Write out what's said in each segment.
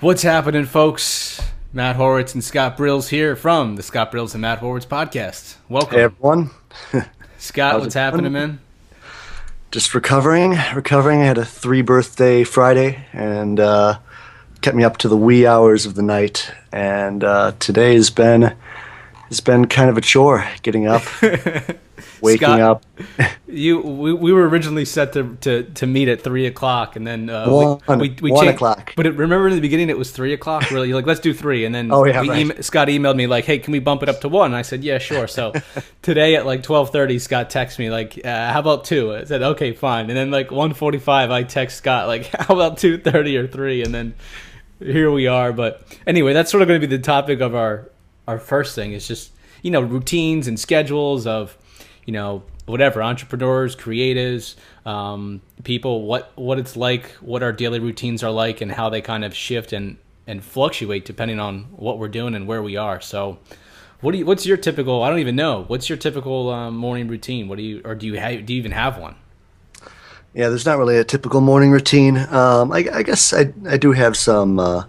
What's happening, folks? Matt Horwitz and Scott Brills here from the Scott Brills and Matt Horwitz podcast. Welcome. Hey, everyone. Scott, what's happening, man? Just recovering. I had a 3-birthday Friday and kept me up to the wee hours of the night. And today has been kind of a chore, getting up, waking Scott, up. we were originally set to meet at 3:00, and then we 1 changed. o'clock. But remember in the beginning it was 3:00. Really, you're like, let's do 3, and then Scott emailed me like, hey, can we bump it up to 1? And I said, yeah, sure. So today at like 12:30, Scott texted me like, how about 2? I said, okay, fine. And then like 1:45, I text Scott like, how about 2:30 or 3? And then here we are. But anyway, that's sort of going to be the topic of our first thing. Is just routines and schedules of whatever, entrepreneurs, creatives, people, what it's like, what our daily routines are like, and how they kind of shift and fluctuate depending on what we're doing and where we are. So what's your typical, I don't even know, what's your typical morning routine? Do you even have one? Yeah, there's not really a typical morning routine. I guess I do have some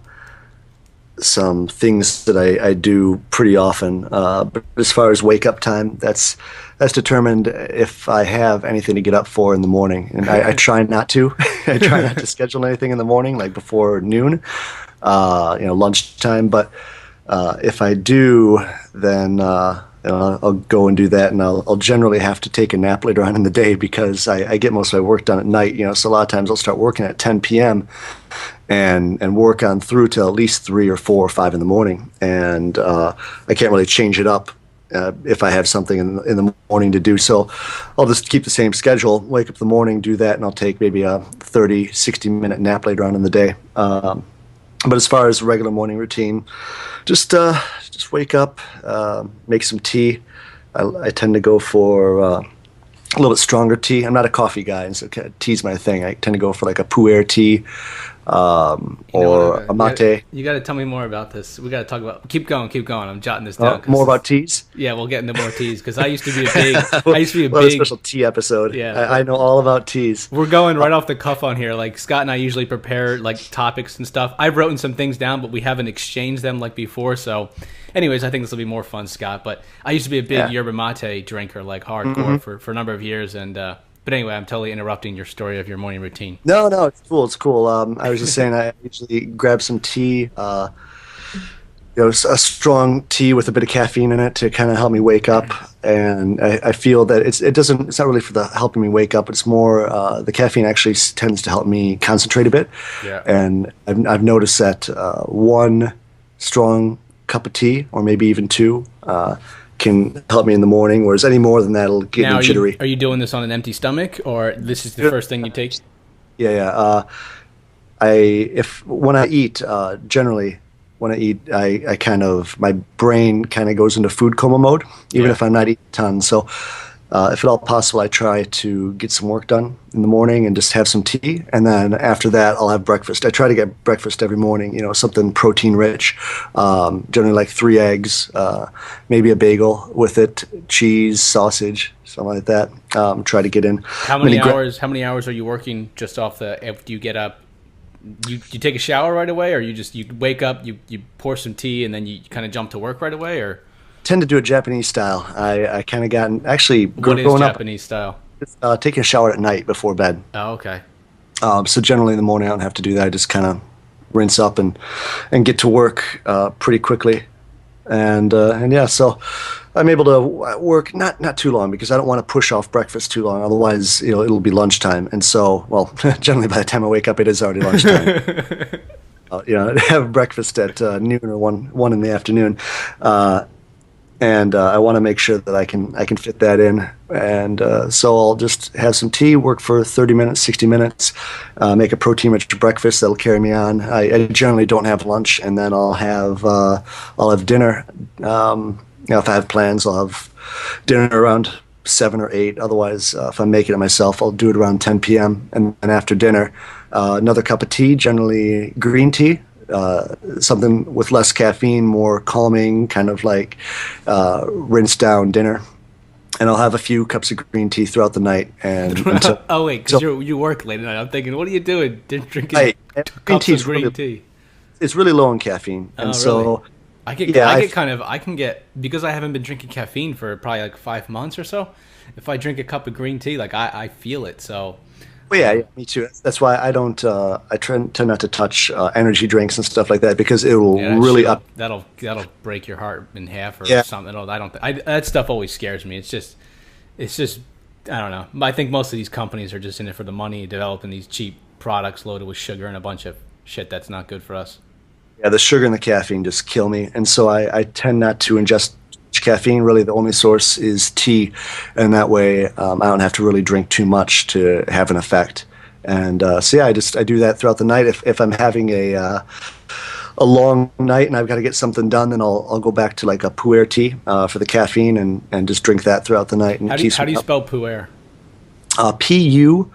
things that I do pretty often, but as far as wake up time, that's determined if I have anything to get up for in the morning, and I try not to. I try not to schedule anything in the morning, like before noon, lunchtime. But if I do, then I'll go and do that, and I'll generally have to take a nap later on in the day because I get most of my work done at night. So a lot of times I'll start working at 10 p.m. and work on through till at least 3 or 4 or 5 in the morning, and I can't really change it up if I have something in the morning to do. So I'll just keep the same schedule, wake up in the morning, do that, and I'll take maybe a 30, 60-minute nap later on in the day. But as far as regular morning routine, just wake up, make some tea. I tend to go for a little bit stronger tea. I'm not a coffee guy, and so tea's my thing. I tend to go for like a Pu-erh tea or a maté. You got to tell me more about this. We got to talk about. Keep going. I'm jotting this down. More about teas. Yeah, we'll get into more teas because I used to be a big. A special tea episode. Yeah, I know all about teas. We're going right off the cuff on here. Like Scott and I usually prepare like topics and stuff. I've written some things down, but we haven't exchanged them like before. So, anyways, I think this will be more fun, Scott. But I used to be a big yerba mate drinker, like hardcore for a number of years, and. But anyway, I'm totally interrupting your story of your morning routine. No, it's cool. I was just saying I usually grab some tea, a strong tea with a bit of caffeine in it to kind of help me wake up. And I feel that it's not really for the helping me wake up. It's more the caffeine actually tends to help me concentrate a bit. Yeah. And I've noticed that one strong cup of tea, or maybe even 2, can help me in the morning, whereas any more than that will get me jittery. Are you doing this on an empty stomach, or this is the first thing you take? Yeah. When I eat, generally when I eat, I kind of, my brain kind of goes into food coma mode, even if I'm not eating a ton. So if at all possible, I try to get some work done in the morning and just have some tea. And then after that, I'll have breakfast. I try to get breakfast every morning, something protein rich, generally like 3 eggs, maybe a bagel with it, cheese, sausage, something like that. Try to get in. How many hours are you working just off after you get up? You take a shower right away, or you wake up, you pour some tea, and then you kind of jump to work right away, or? Tend to do it Japanese style. I kind of gotten actually what is Japanese style? Taking a shower at night before bed. Oh, okay. So generally in the morning I don't have to do that. I just kind of rinse up and get to work pretty quickly, and yeah. So I'm able to work not too long because I don't want to push off breakfast too long. Otherwise, it'll be lunchtime, and so generally by the time I wake up, it is already lunchtime. Have breakfast at noon or one in the afternoon. And I want to make sure that I can fit that in, and so I'll just have some tea, work for 30 minutes, 60 minutes, make a protein-rich breakfast that'll carry me on. I generally don't have lunch, and then I'll have dinner. If I have plans, I'll have dinner around 7 or 8. Otherwise, if I'm making it myself, I'll do it around 10 p.m. And after dinner, another cup of tea, generally green tea. Something with less caffeine, more calming, kind of like rinse down dinner. And I'll have a few cups of green tea throughout the night. And oh wait, because you work late at night. I'm thinking, what are you doing? Drinking cups of green tea. it's really low in caffeine, Oh, and really? so yeah, I can get, because I haven't been drinking caffeine for probably like 5 months or so. If I drink a cup of green tea, like I feel it. So, well, yeah, me too. That's why I don't. I tend not to touch energy drinks and stuff like that because it will yeah, that really up. shit'll that'll break your heart in half or Yeah, something. I don't. That stuff always scares me. It's just I don't know. I think most of these companies are just in it for the money, developing these cheap products loaded with sugar and a bunch of shit that's not good for us. yeah, the sugar and the caffeine just kill me, and so I tend not to ingest caffeine. Really, the only source is tea, and that way I don't have to really drink too much to have an effect. And so yeah, I do that throughout the night. If I'm having a long night and I've got to get something done, then I'll go back to like a Pu-erh tea for the caffeine and just drink that throughout the night, and it keeps How do me you up. spell Pu-erh? Pu-erh,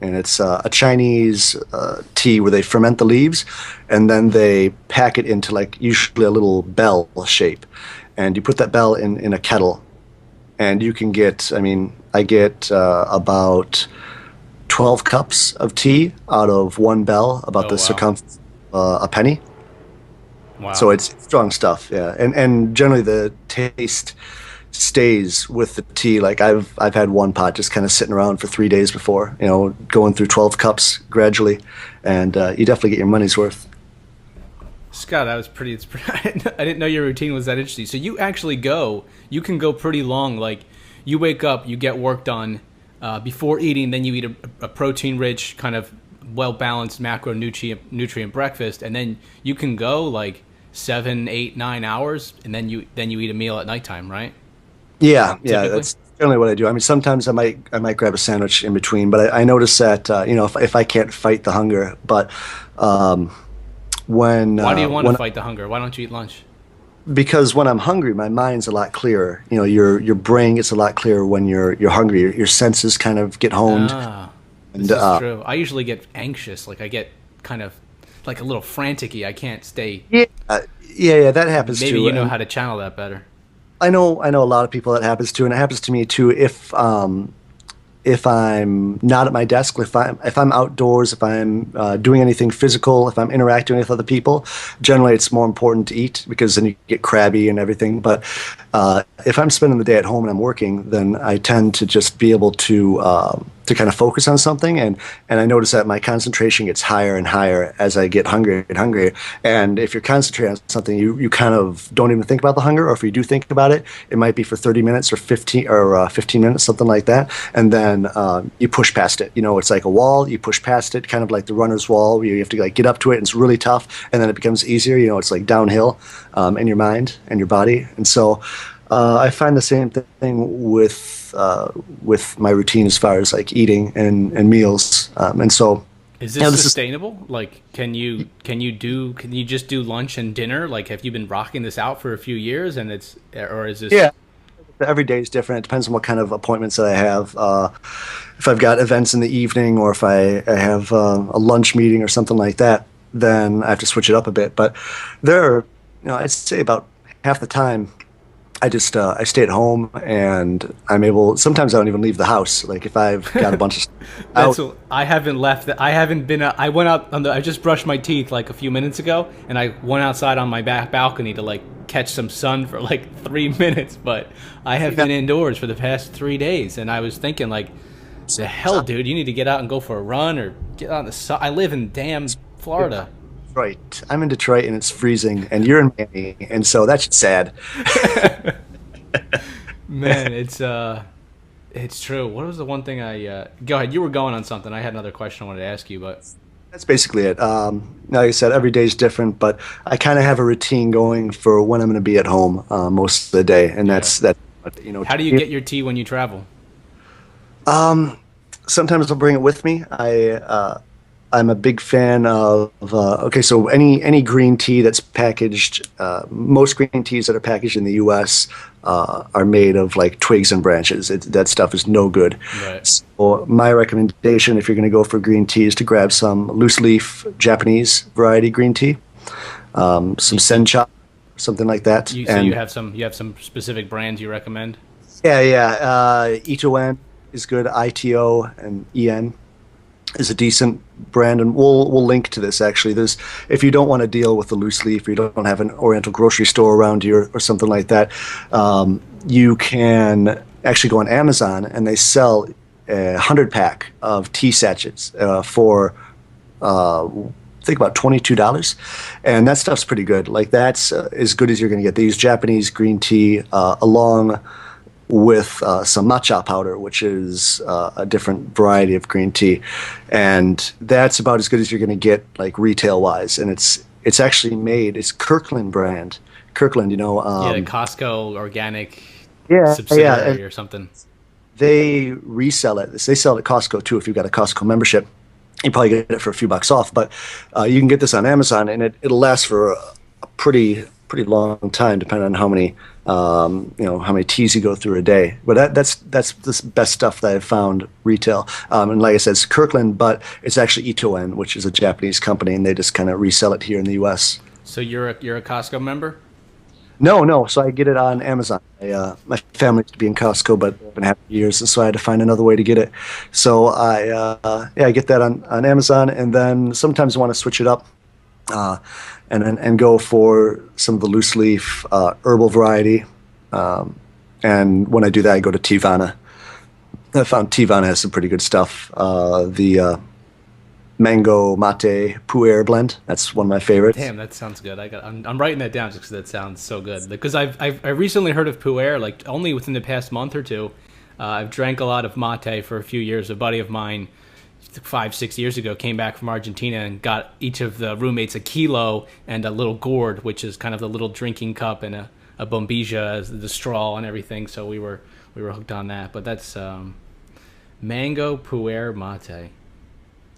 and it's a Chinese tea where they ferment the leaves, and then they pack it into like usually a little bell shape, and you put that bell in a kettle, and you can get. I mean, I get about 12 cups of tea out of one bell, about Oh the wow, circumference of a penny. So wow. it's strong stuff, yeah. And generally the taste stays with the tea. Like I've had one pot just kind of sitting around for 3 days before, going through 12 cups gradually, and you definitely get your money's worth. Scott, that was pretty. I didn't know your routine was that interesting. So you can go pretty long. Like you wake up, you get work done before eating, then you eat a protein-rich, kind of well-balanced macronutrient breakfast, and then you can go like 7, 8, 9 hours, and then you eat a meal at nighttime, right? Yeah, Typically. that's generally what I do. I mean, sometimes I might grab a sandwich in between, but I notice that if I can't fight the hunger, but um, Why do you want to when fight the hunger? Why don't you eat lunch? because when I'm hungry, my mind's a lot clearer. Your brain gets a lot clearer when you're hungry. Your senses kind of get honed, Ah, and this is true. I usually get anxious. Like I get kind of like a little frantic-y. I can't stay. yeah, that happens Maybe too. you know And how to channel that better. I know a lot of people that happens to, and it happens to me too. If I'm not at my desk, if I'm outdoors, if I'm doing anything physical, if I'm interacting with other people, generally it's more important to eat because then you get crabby and everything. But if I'm spending the day at home and I'm working, then I tend to just be able to kind of focus on something, and I notice that my concentration gets higher and higher as I get hungrier and hungrier. And if you're concentrating on something, you kind of don't even think about the hunger, or if you do think about it, it might be for 30 minutes or 15 minutes, something like that, and then you push past it. It's like a wall. You push past it, kind of like the runner's wall, where you have to like get up to it, and it's really tough, and then it becomes easier. It's like downhill in your mind and your body, and so. I find the same thing with my routine as far as like eating and meals, and so Is this this is sustainable? Like, can you just do lunch and dinner? Like, have you been rocking this out for a few years, and or is this? yeah. Every day is different. It depends on what kind of appointments that I have. If I've got events in the evening, or if I have a lunch meeting or something like that, then I have to switch it up a bit. But there are, I'd say about half the time I stay at home and I'm able. Sometimes I don't even leave the house. Like if I've got a bunch of stuff out. I haven't left. I haven't been. I went out on the. I just brushed my teeth like a few minutes ago, and I went outside on my back balcony to like catch some sun for like 3 minutes. But I have been indoors for the past 3 days, and I was thinking like, the hell, dude, you need to get out and go for a run or get out in the sun. I live in damn Florida. Detroit. I'm in Detroit and it's freezing, and you're in Miami, and so that's sad. Man, it's true. What was the one thing go ahead? You were going on something. I had another question I wanted to ask you, but That's basically it. Like I said, every day is different, but I kind of have a routine going for when I'm going to be at home most of the day, and yeah. that's. How do you get your tea when you travel? Sometimes I'll bring it with me. I'm a big fan of okay, so any green tea that's packaged, most green teas that are packaged in the U.S. Are made of like twigs and branches. That stuff is no good. Right. So my recommendation, if you're going to go for green tea, is to grab some loose leaf Japanese variety green tea, some sencha, something like that. So you have some specific brands you recommend? Yeah. Ito-en is good. ITO and EN. is a decent brand, and we'll link to this actually. There's if you don't want to deal with the loose leaf, or you don't have an Oriental grocery store around you or something like that, you can actually go on Amazon and they sell a 100 pack of tea sachets for I think about $22, and that stuff's pretty good. Like that's as good as you're going to get. They use Japanese green tea along with some matcha powder, which is a different variety of green tea, and that's about as good as you're going to get, like retail wise. And it's actually made. It's Kirkland brand. Kirkland, the Costco organic yeah, subsidiary or something. They resell it. They sell it at Costco too. If you've got a Costco membership, you probably get it for a few bucks off. But you can get this on Amazon, and it'll last for a pretty long time, depending on how many how many teas you go through a day. But that's the best stuff that I've found retail. And like I said, it's Kirkland, but it's actually Itoen, which is a Japanese company, and they just kind of resell it here in the U.S. So you're a Costco member? No. So I get it on Amazon. My family used to be in Costco, but I've been happy for years, and so I had to find another way to get it. So I get that on Amazon, and then sometimes I want to switch it up, and go for some of the loose leaf herbal variety. And when I do that, I go to Tivana. I found Tivana has some pretty good stuff. The mango maté Pu-erh blend. That's one of my favorites. Damn, that sounds good. I'm writing that down just because that sounds so good. Because I recently heard of Pu-erh, like only within the past month or two. I've drank a lot of maté for a few years. A buddy of mine 5-6 years ago came back from Argentina and got each of the roommates a kilo and a little gourd, which is kind of the little drinking cup, and a bombilla as the straw and everything. So we were hooked on that. But that's mango Pu-erh maté.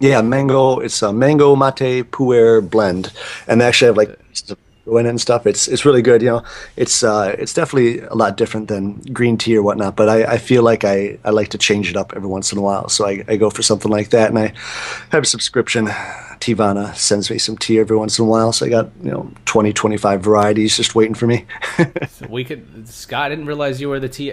Yeah, mango. It's a mango maté Pu-erh blend, and they actually have like pieces of mango in it and stuff. It's really good. It's definitely a lot different than green tea or whatnot. But I feel like I like to change it up every once in a while, so I go for something like that. And I have a subscription. Tivana sends me some tea every once in a while, so I got 20-25 varieties just waiting for me. So Scott, I didn't realize you were the tea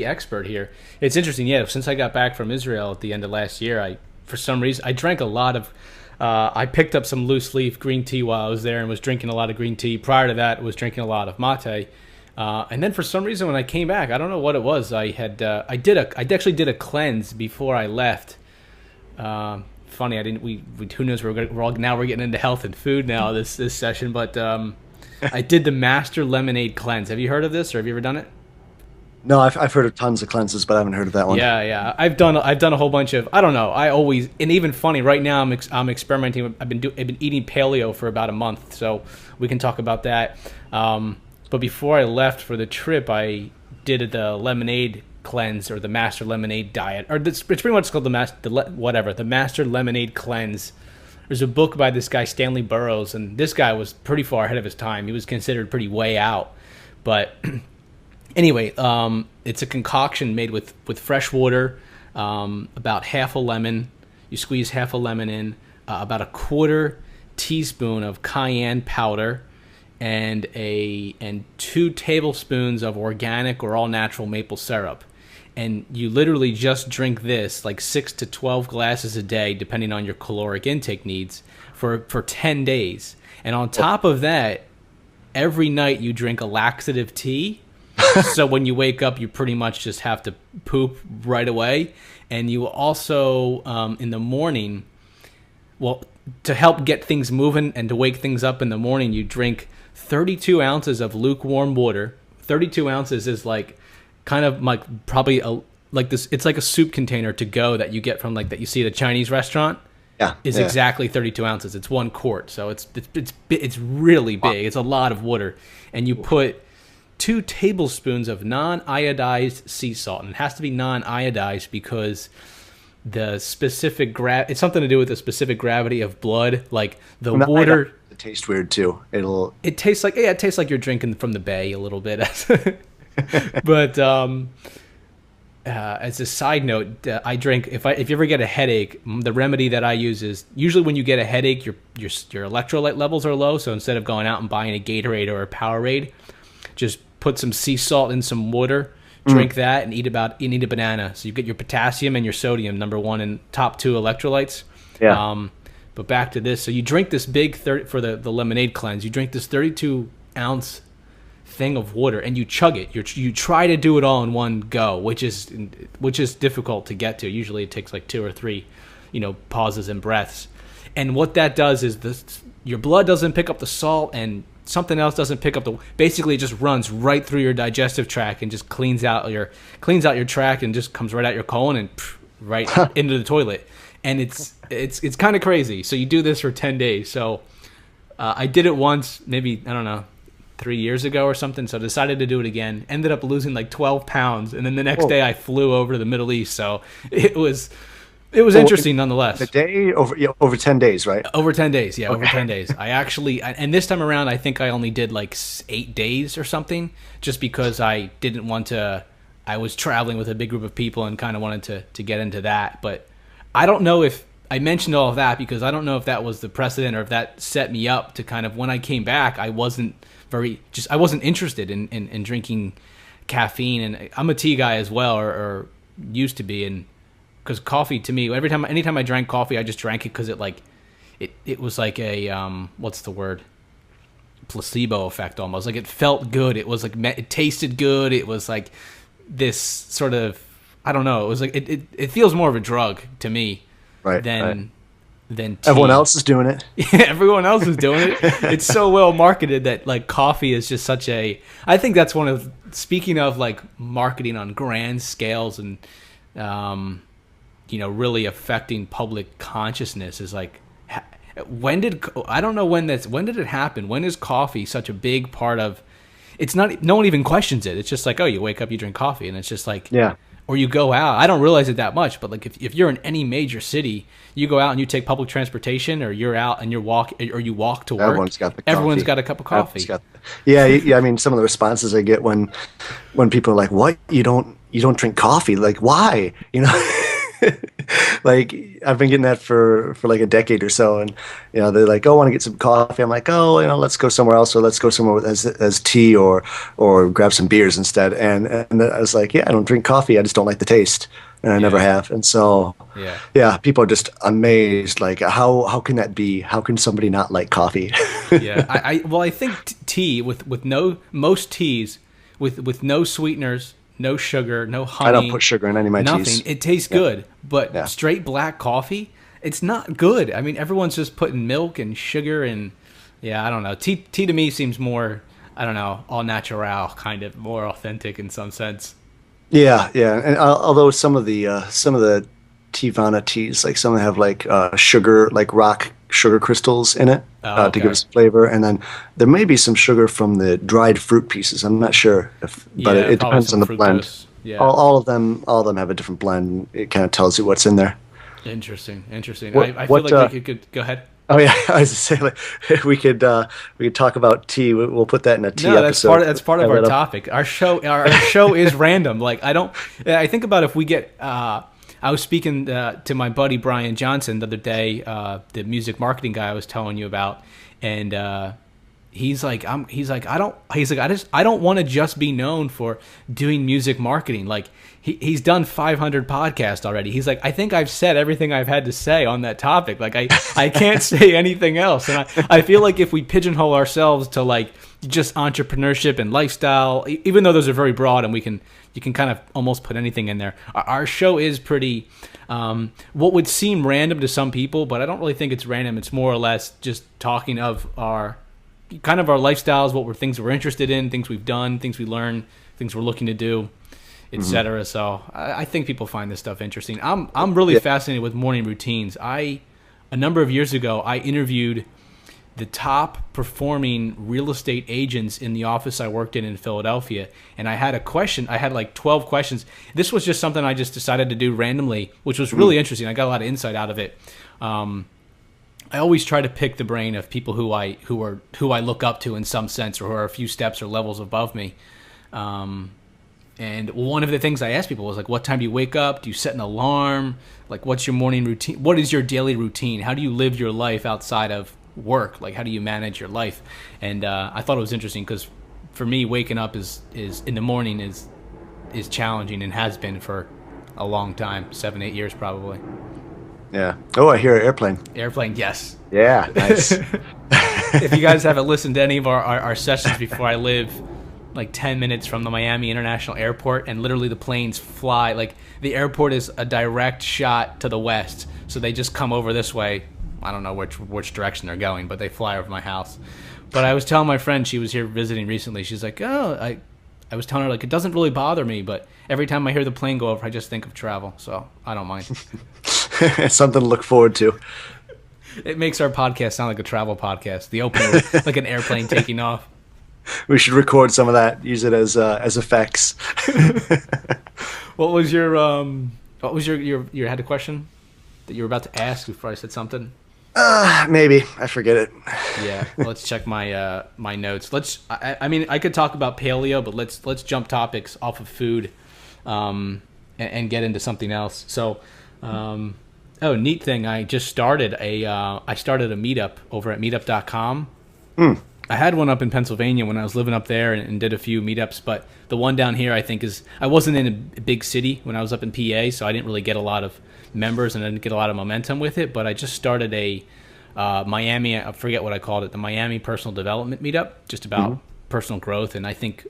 expert here. It's interesting, yeah. Since I got back from Israel at the end of last year, for some reason I drank a lot of. I picked up some loose leaf green tea while I was there and was drinking a lot of green tea. Prior to that, I was drinking a lot of mate, and then for some reason when I came back, I don't know what it was. I actually did a cleanse before I left. Funny, I didn't. We who knows? We're getting into health and food now this session, but I did the Master Lemonade Cleanse. Have you heard of this, or have you ever done it? No, I've heard of tons of cleanses, but I haven't heard of that one. Yeah. I've done a whole bunch of. I don't know. And even funny. Right now, I'm experimenting. I've been eating paleo for about a month, so we can talk about that. But before I left for the trip, I did the lemonade cleanse, or the Master Lemonade diet, or it's pretty much called the Master Lemonade Cleanse. There's a book by this guy Stanley Burroughs, and this guy was pretty far ahead of his time. He was considered pretty way out, but. Anyway, it's a concoction made with fresh water, about half a lemon. You squeeze half a lemon in, about a quarter teaspoon of cayenne powder, and 2 tablespoons of organic or all natural maple syrup. And you literally just drink this like 6 to 12 glasses a day, depending on your caloric intake needs, for 10 days. And on top of that, every night you drink a laxative tea. So when you wake up, you pretty much just have to poop right away. And you also, in the morning, well, to help get things moving and to wake things up in the morning, you drink 32 ounces of lukewarm water. 32 ounces is like kind of like probably like this. It's like a soup container to go that you get from that you see at a Chinese restaurant. Yeah, is exactly 32 ounces. It's 1 quart, so it's really big. It's a lot of water, and you put 2 tablespoons of non-iodized sea salt, and it has to be non-iodized because the specific it's something to do with the specific gravity of blood. Like the water, it tastes weird too. It tastes like you're drinking from the bay a little bit. But as a side note, I drink if you ever get a headache. The remedy that I use is usually when you get a headache, your electrolyte levels are low. So instead of going out and buying a Gatorade or a Powerade, just put some sea salt in some water, drink that, and eat a banana. So you get your potassium and your sodium, number one and top two electrolytes. Yeah. But back to this. So you drink this big for the lemonade cleanse. You drink this 32-ounce thing of water, and you chug it. You try to do it all in one go, which is difficult to get to. Usually it takes like 2 or 3, pauses and breaths. And what that does is your blood doesn't pick up the salt, and something else doesn't pick up basically it just runs right through your digestive tract and just cleans out your tract and just comes right out your colon and right into the toilet. And it's kind of crazy. So you do this for 10 days. So I did it once, maybe, I don't know, 3 years ago or something. So I decided to do it again. Ended up losing like 12 pounds. And then the next day I flew over to the Middle East. So it was interesting nonetheless. The day over 10 days, right? Over 10 days, yeah, okay. Over 10 days. I actually, and this time around, I think I only did like 8 days or something, just because I didn't want to. I was traveling with a big group of people and kind of wanted to get into that. But I don't know if I mentioned all of that because I don't know if that was the precedent or if that set me up to kind of, when I came back, I wasn't interested in drinking caffeine, and I'm a tea guy as well, or used to be, and because coffee to me, anytime I drank coffee, I just drank it because it was like a what's the word, placebo effect almost. Like it felt good. It was like it tasted good. It was like this sort of, I don't know. It was like it feels more of a drug to me, right? Than tea. Everyone else is doing it. Yeah, everyone else is doing it. It's so well marketed that like coffee is just such a. I think that's one of, speaking of like marketing on grand scales and really affecting public consciousness, is like, when did it happen? When is coffee such a big part of? It's not. No one even questions it. It's just like, oh, you wake up, you drink coffee, and it's just like, yeah. Or you go out. I don't realize it that much, but like if you're in any major city, you go out and you take public transportation, or you're out and you walk to work. Everyone's got the coffee. Everyone's got a cup of coffee. Yeah. I mean, some of the responses I get when people are like, "What? You don't drink coffee? Like, why?" Like, I've been getting that for like a decade or so, and they're like, "Oh, I want to get some coffee." I'm like, "Oh, let's go somewhere else, or let's go somewhere as tea, or grab some beers instead." And I was like, "Yeah, I don't drink coffee. I just don't like the taste, and I never have." And so, yeah, people are just amazed. Like, how can that be? How can somebody not like coffee? Yeah, I think tea with most teas with no sweeteners, no sugar, no honey. I don't put sugar in any of my nothing. teas. It tastes good, but straight black coffee, it's not good. I mean, everyone's just putting milk and sugar and, I don't know. Tea to me seems more, I don't know, all natural, kind of more authentic in some sense. Yeah. And although some of the Tivana teas, like some have like sugar, like rock sugar crystals in it to give us flavor, and then there may be some sugar from the dried fruit pieces. I'm not sure but it depends on the blend. Yeah. All of them have a different blend. It kind of tells you what's in there. Interesting. I feel like we could go ahead. Oh yeah, I was just saying, like, we could talk about tea. We'll put that in a tea episode. That's part of our topic. Our show is random. Like, I think about if we get. I was speaking to my buddy Brian Johnson the other day, the music marketing guy I was telling you about, and he's like, I don't want to just be known for doing music marketing. Like, he's done 500 podcasts already. He's like, I think I've said everything I've had to say on that topic. Like, I can't say anything else. And I feel like if we pigeonhole ourselves to like just entrepreneurship and lifestyle, even though those are very broad and you can kind of almost put anything in there. Our show is pretty, what would seem random to some people, but I don't really think it's random. It's more or less just talking of our lifestyles, things we're interested in, things we've done, things we learn, things we're looking to do, etc. So I think people find this stuff interesting. I'm really fascinated with morning routines. A number of years ago, I interviewed the top performing real estate agents in the office I worked in Philadelphia. And I had a question. I had like 12 questions. This was just something I just decided to do randomly, which was really interesting. I got a lot of insight out of it. I always try to pick the brain of people who I look up to in some sense, or who are a few steps or levels above me. And one of the things I asked people was like, what time do you wake up? Do you set an alarm? Like, what's your morning routine? What is your daily routine? How do you live your life outside of work? Like, how do you manage your life? And I thought it was interesting because for me, waking up is in the morning is is challenging and has been for a long time, 7-8 years probably. Yeah. Oh, I hear an airplane. Airplane, yes. Yeah, nice. If you guys haven't listened to any of our sessions before, I live like 10 minutes from the Miami International Airport, and literally the planes fly. Like, the airport is a direct shot to the west, so they just come over this way. I don't know which direction they're going, but they fly over my house. But I was telling my friend, she was here visiting recently, she's like, oh, I was telling her, like, it doesn't really bother me, but every time I hear the plane go over, I just think of travel, so I don't mind. Something to look forward to. It makes our podcast sound like a travel podcast. The opener, like an airplane taking off. We should record some of that. Use it as effects. What was your you had a question that you were about to ask before I said something? Maybe I forget it. Yeah, let's check my my notes. I mean, I could talk about paleo, but let's jump topics off of food, and get into something else. So, neat thing. I just started a meetup over at meetup.com. I had one up in Pennsylvania when I was living up there and did a few meetups, but the one down here I think I wasn't in a big city when I was up in PA, so I didn't really get a lot of members and I didn't get a lot of momentum with it, but I just started a Miami, I forget what I called it, the Miami Personal Development Meetup, just about personal growth. And I think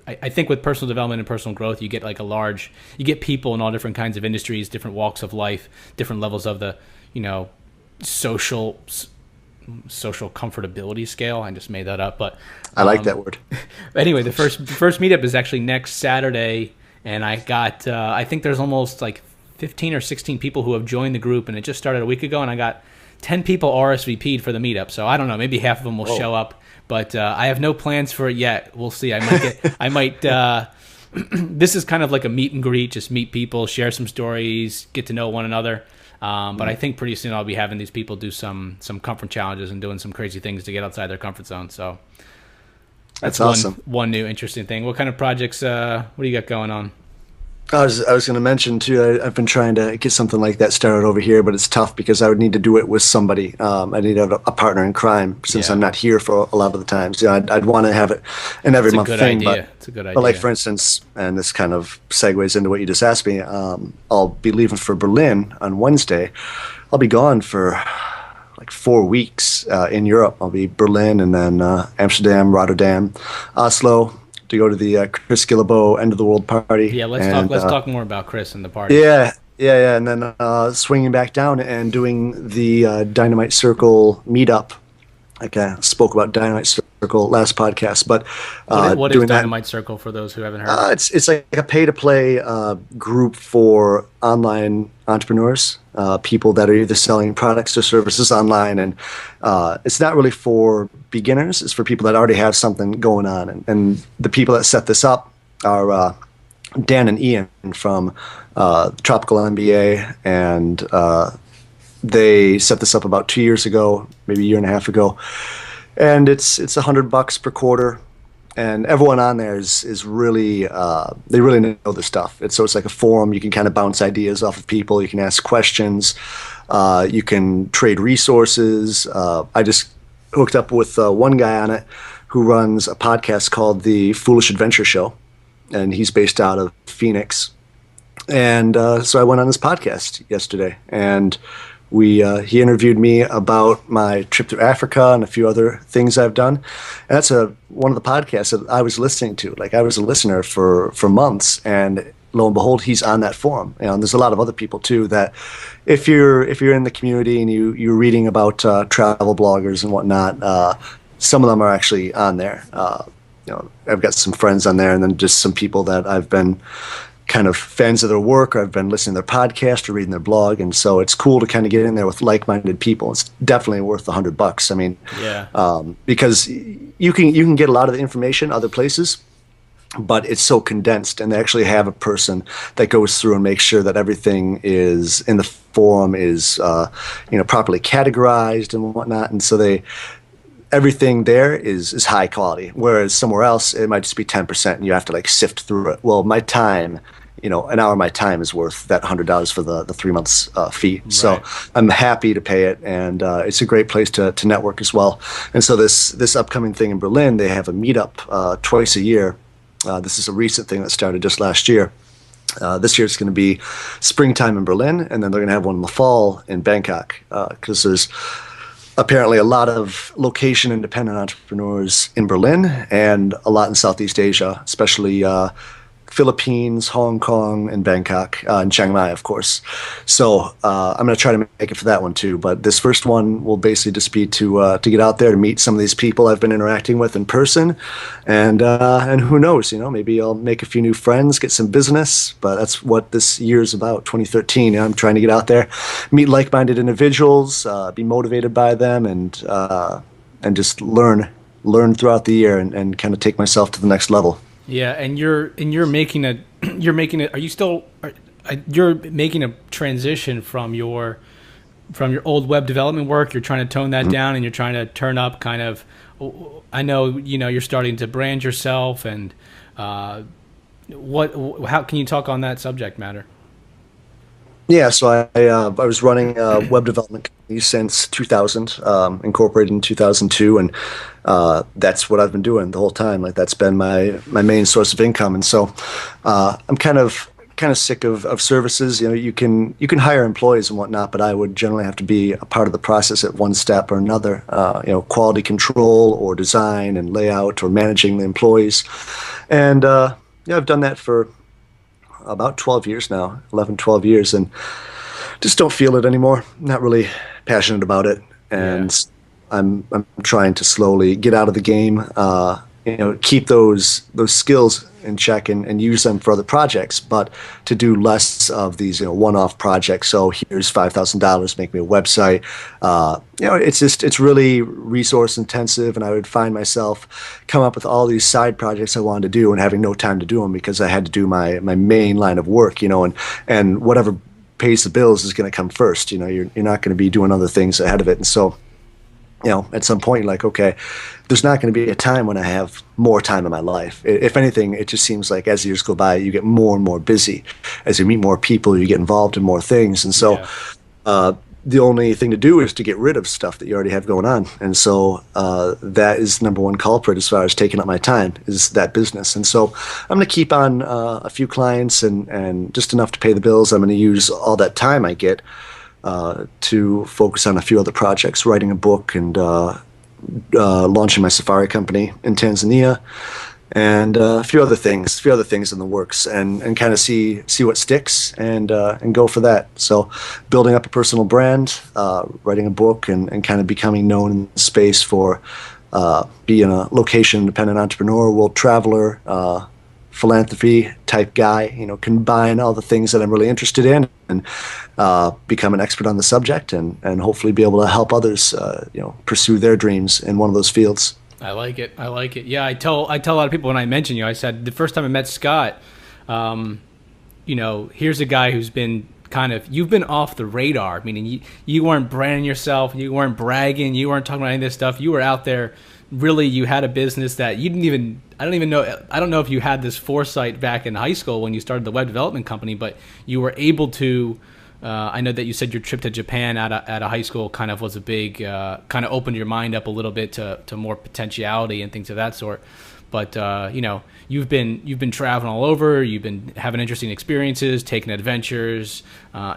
with personal development and personal growth, you get you get people in all different kinds of industries, different walks of life, different levels of the, social comfortability scale. I just made that up, but I like that word. Anyway, the first meetup is actually next Saturday, and I got I think there's almost like 15 or 16 people who have joined the group, and it just started a week ago, and I got 10 people RSVP'd for the meetup. So I don't know, maybe half of them will show up, but I have no plans for it yet. We'll see. I might this is kind of like a meet and greet, just meet people, share some stories, get to know one another. But I think pretty soon I'll be having these people do some comfort challenges and doing some crazy things to get outside their comfort zone. So that's awesome. One new interesting thing. What kind of projects, what do you got going on? I was going to mention too, I've been trying to get something like that started over here, but it's tough because I would need to do it with somebody. I need to have a partner in crime since I'm not here for a lot of the times. I'd want to have it an every month thing. But it's a good idea. But like, for instance, and this kind of segues into what you just asked me, I'll be leaving for Berlin on Wednesday. I'll be gone for like 4 weeks in Europe. I'll be Berlin and then Amsterdam, Rotterdam, Oslo, to go to the Chris Guillebeau End of the World party. Yeah, let's talk more about Chris and the party. Yeah, and then swinging back down and doing the Dynamite Circle meetup. Like I spoke about Dynamite Circle last podcast, but what is Dynamite Circle for those who haven't heard? It's like a pay-to-play group for online entrepreneurs, people that are either selling products or services online, and it's not really for beginners. It's for people that already have something going on, and the people that set this up are Dan and Ian from Tropical MBA, and they set this up about 2 years ago, maybe a year and a half ago, and it's $100 per quarter, and everyone on there is really they really know the stuff. It's like a forum. You can kind of bounce ideas off of people. You can ask questions. You can trade resources. I just hooked up with one guy on it who runs a podcast called The Foolish Adventure Show, and he's based out of Phoenix. And so I went on his podcast yesterday, and he interviewed me about my trip to Africa and a few other things I've done. And that's one of the podcasts that I was listening to. Like, I was a listener for months, and lo and behold, he's on that forum. And there's a lot of other people too that, if you're in the community and you're reading about travel bloggers and whatnot, some of them are actually on there. I've got some friends on there, and then just some people that I've been kind of fans of their work, or I've been listening to their podcast or reading their blog, and so it's cool to kind of get in there with like-minded people. It's definitely worth $100. I mean, because you can get a lot of the information other places, but it's so condensed, and they actually have a person that goes through and makes sure that everything is in the forum is properly categorized and whatnot, and so everything there is high quality, whereas somewhere else it might just be 10% and you have to like sift through it. Well, my time, an hour of my time is worth that $100 for the 3 months fee. Right. So I'm happy to pay it, and it's a great place to network as well. And so this upcoming thing in Berlin, they have a meetup twice a year. This is a recent thing that started just last year. This year it's going to be springtime in Berlin, and then they're going to have one in the fall in Bangkok, because there's apparently a lot of location independent entrepreneurs in Berlin and a lot in Southeast Asia, especially Philippines, Hong Kong, and Bangkok, and Chiang Mai, of course. So I'm going to try to make it for that one too. But this first one will basically just be to get out there to meet some of these people I've been interacting with in person, and who knows, maybe I'll make a few new friends, get some business. But that's what this year is about, 2013. I'm trying to get out there, meet like-minded individuals, be motivated by them, and just learn throughout the year, and kind of take myself to the next level. Yeah, and you're making a you're making a transition from your old web development work. You're trying to tone that down, and you're trying to turn up kind of. I know you're starting to brand yourself, and how can you talk on that subject matter? Yeah, so I was running a web development company since 2000, incorporated in 2002, and that's what I've been doing the whole time. Like, that's been my main source of income, and so I'm kind of sick of services. You can hire employees and whatnot, but I would generally have to be a part of the process at one step or another. Quality control or design and layout or managing the employees, and I've done that for about 12 years now, 11, 12 years, and just don't feel it anymore. Not really passionate about it, and I'm trying to slowly get out of the game, keep those skills in check and use them for other projects, but to do less of these one-off projects. So here's $5,000, make me a website. It's really resource intensive, and I would find myself come up with all these side projects I wanted to do and having no time to do them because I had to do my main line of work, and whatever pays the bills is going to come first. You're not going to be doing other things ahead of it, and so. At some point, you're like, okay, there's not going to be a time when I have more time in my life. If anything, it just seems like as years go by, you get more and more busy. As you meet more people, you get involved in more things. And so the only thing to do is to get rid of stuff that you already have going on. And so that is number one culprit as far as taking up my time, is that business. And so I'm going to keep on a few clients and just enough to pay the bills. I'm going to use all that time I get to focus on a few other projects, writing a book and launching my safari company in Tanzania, and a few other things in the works, and kind of see what sticks and go for that. So building up a personal brand, writing a book, and kind of becoming known in the space for being a location independent entrepreneur, world traveler, philanthropy type guy, combine all the things that I'm really interested in and become an expert on the subject and hopefully be able to help others, pursue their dreams in one of those fields. I like it. Yeah, I tell a lot of people when I mention you, I said the first time I met Scott, here's a guy who's been you've been off the radar, meaning you weren't branding yourself, you weren't bragging, you weren't talking about any of this stuff. You were out there. Really, you had a business that you didn't even, I don't know if you had this foresight back in high school when you started the web development company, but you were able to, I know that you said your trip to Japan at a high school kind of was a big, kind of opened your mind up a little bit to more potentiality and things of that sort. But, you've been traveling all over, you've been having interesting experiences, taking adventures,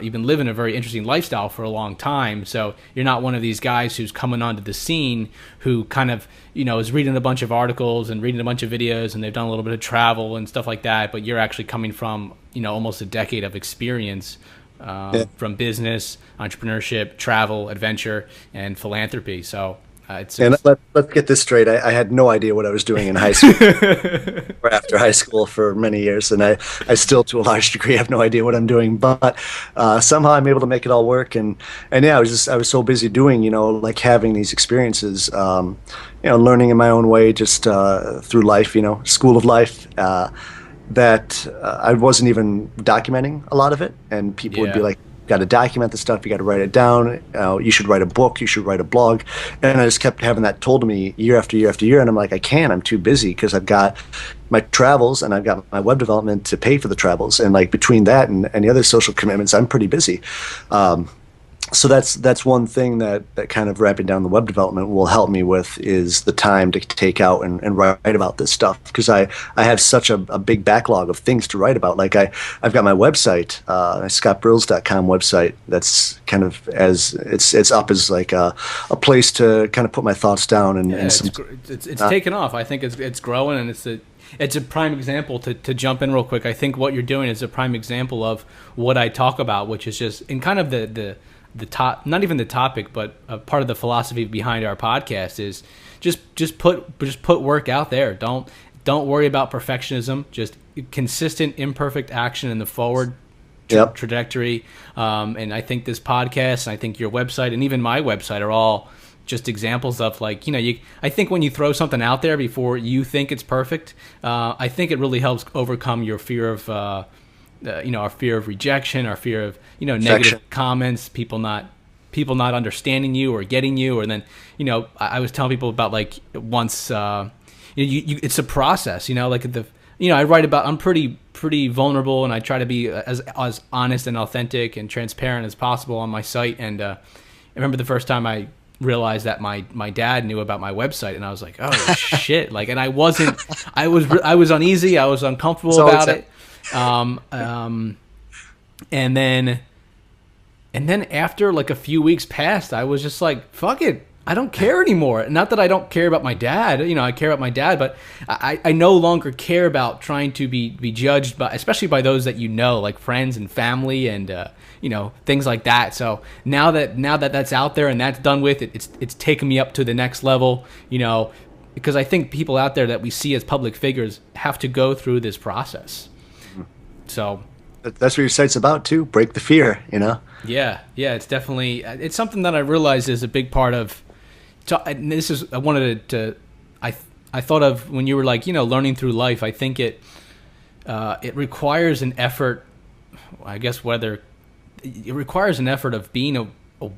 you've been living a very interesting lifestyle for a long time. So you're not one of these guys who's coming onto the scene who kind of, is reading a bunch of articles and reading a bunch of videos, and they've done a little bit of travel and stuff like that. But you're actually coming from, almost a decade of experience from business, entrepreneurship, travel, adventure, and philanthropy. So let's get this straight. I had no idea what I was doing in high school or after high school for many years, and I still, to a large degree, have no idea what I'm doing. But somehow I'm able to make it all work. And yeah, I was so busy doing, like having these experiences, learning in my own way, just through life, school of life. That I wasn't even documenting a lot of it, and people would be like, got to document the stuff, you got to write it down, you should write a book, you should write a blog. And I just kept having that told to me year after year after year, and I'm like, I'm too busy because I've got my travels and I've got my web development to pay for the travels, and like between that and the other social commitments, I'm pretty busy. So that's one thing that kind of wrapping down the web development will help me with, is the time to take out and write about this stuff, because I have such a big backlog of things to write about. Like I've got my website, scottbrills.com website, that's kind of, as it's up as like a place to kind of put my thoughts down, and, it's taken off. I think it's growing, and it's a prime example to jump in real quick. I think what you're doing is a prime example of what I talk about, which is just in kind of the top, not even the topic, but a part of the philosophy behind our podcast is just put work out there. Don't worry about perfectionism. Just consistent, imperfect action in the forward trajectory. And I think this podcast, and I think your website, and even my website are all just examples of, like, I think when you throw something out there before you think it's perfect, I think it really helps overcome your fear of our fear of rejection, our fear of negative comments, people not understanding you or getting you. Or then I was telling people about, like, once it's a process, like I write about, I'm pretty vulnerable, and I try to be as honest and authentic and transparent as possible on my site. And I remember the first time I realized that my dad knew about my website, and I was like, oh shit, like, and I was uneasy, I was uncomfortable about it. And then after like a few weeks passed, I was just like, fuck it, I don't care anymore. Not that I don't care about my dad, I care about my dad, but I no longer care about trying to be judged by, especially by those that like friends and family and things like that. So now that that's out there and that's done with, it's taken me up to the next level, because I think people out there that we see as public figures have to go through this process. So that's what your site's about too. Break the fear, Yeah, it's definitely, it's something that I realized is a big part of. And this is, I wanted to, I thought of when you were like, learning through life. I think it requires an effort. I guess it requires an effort of being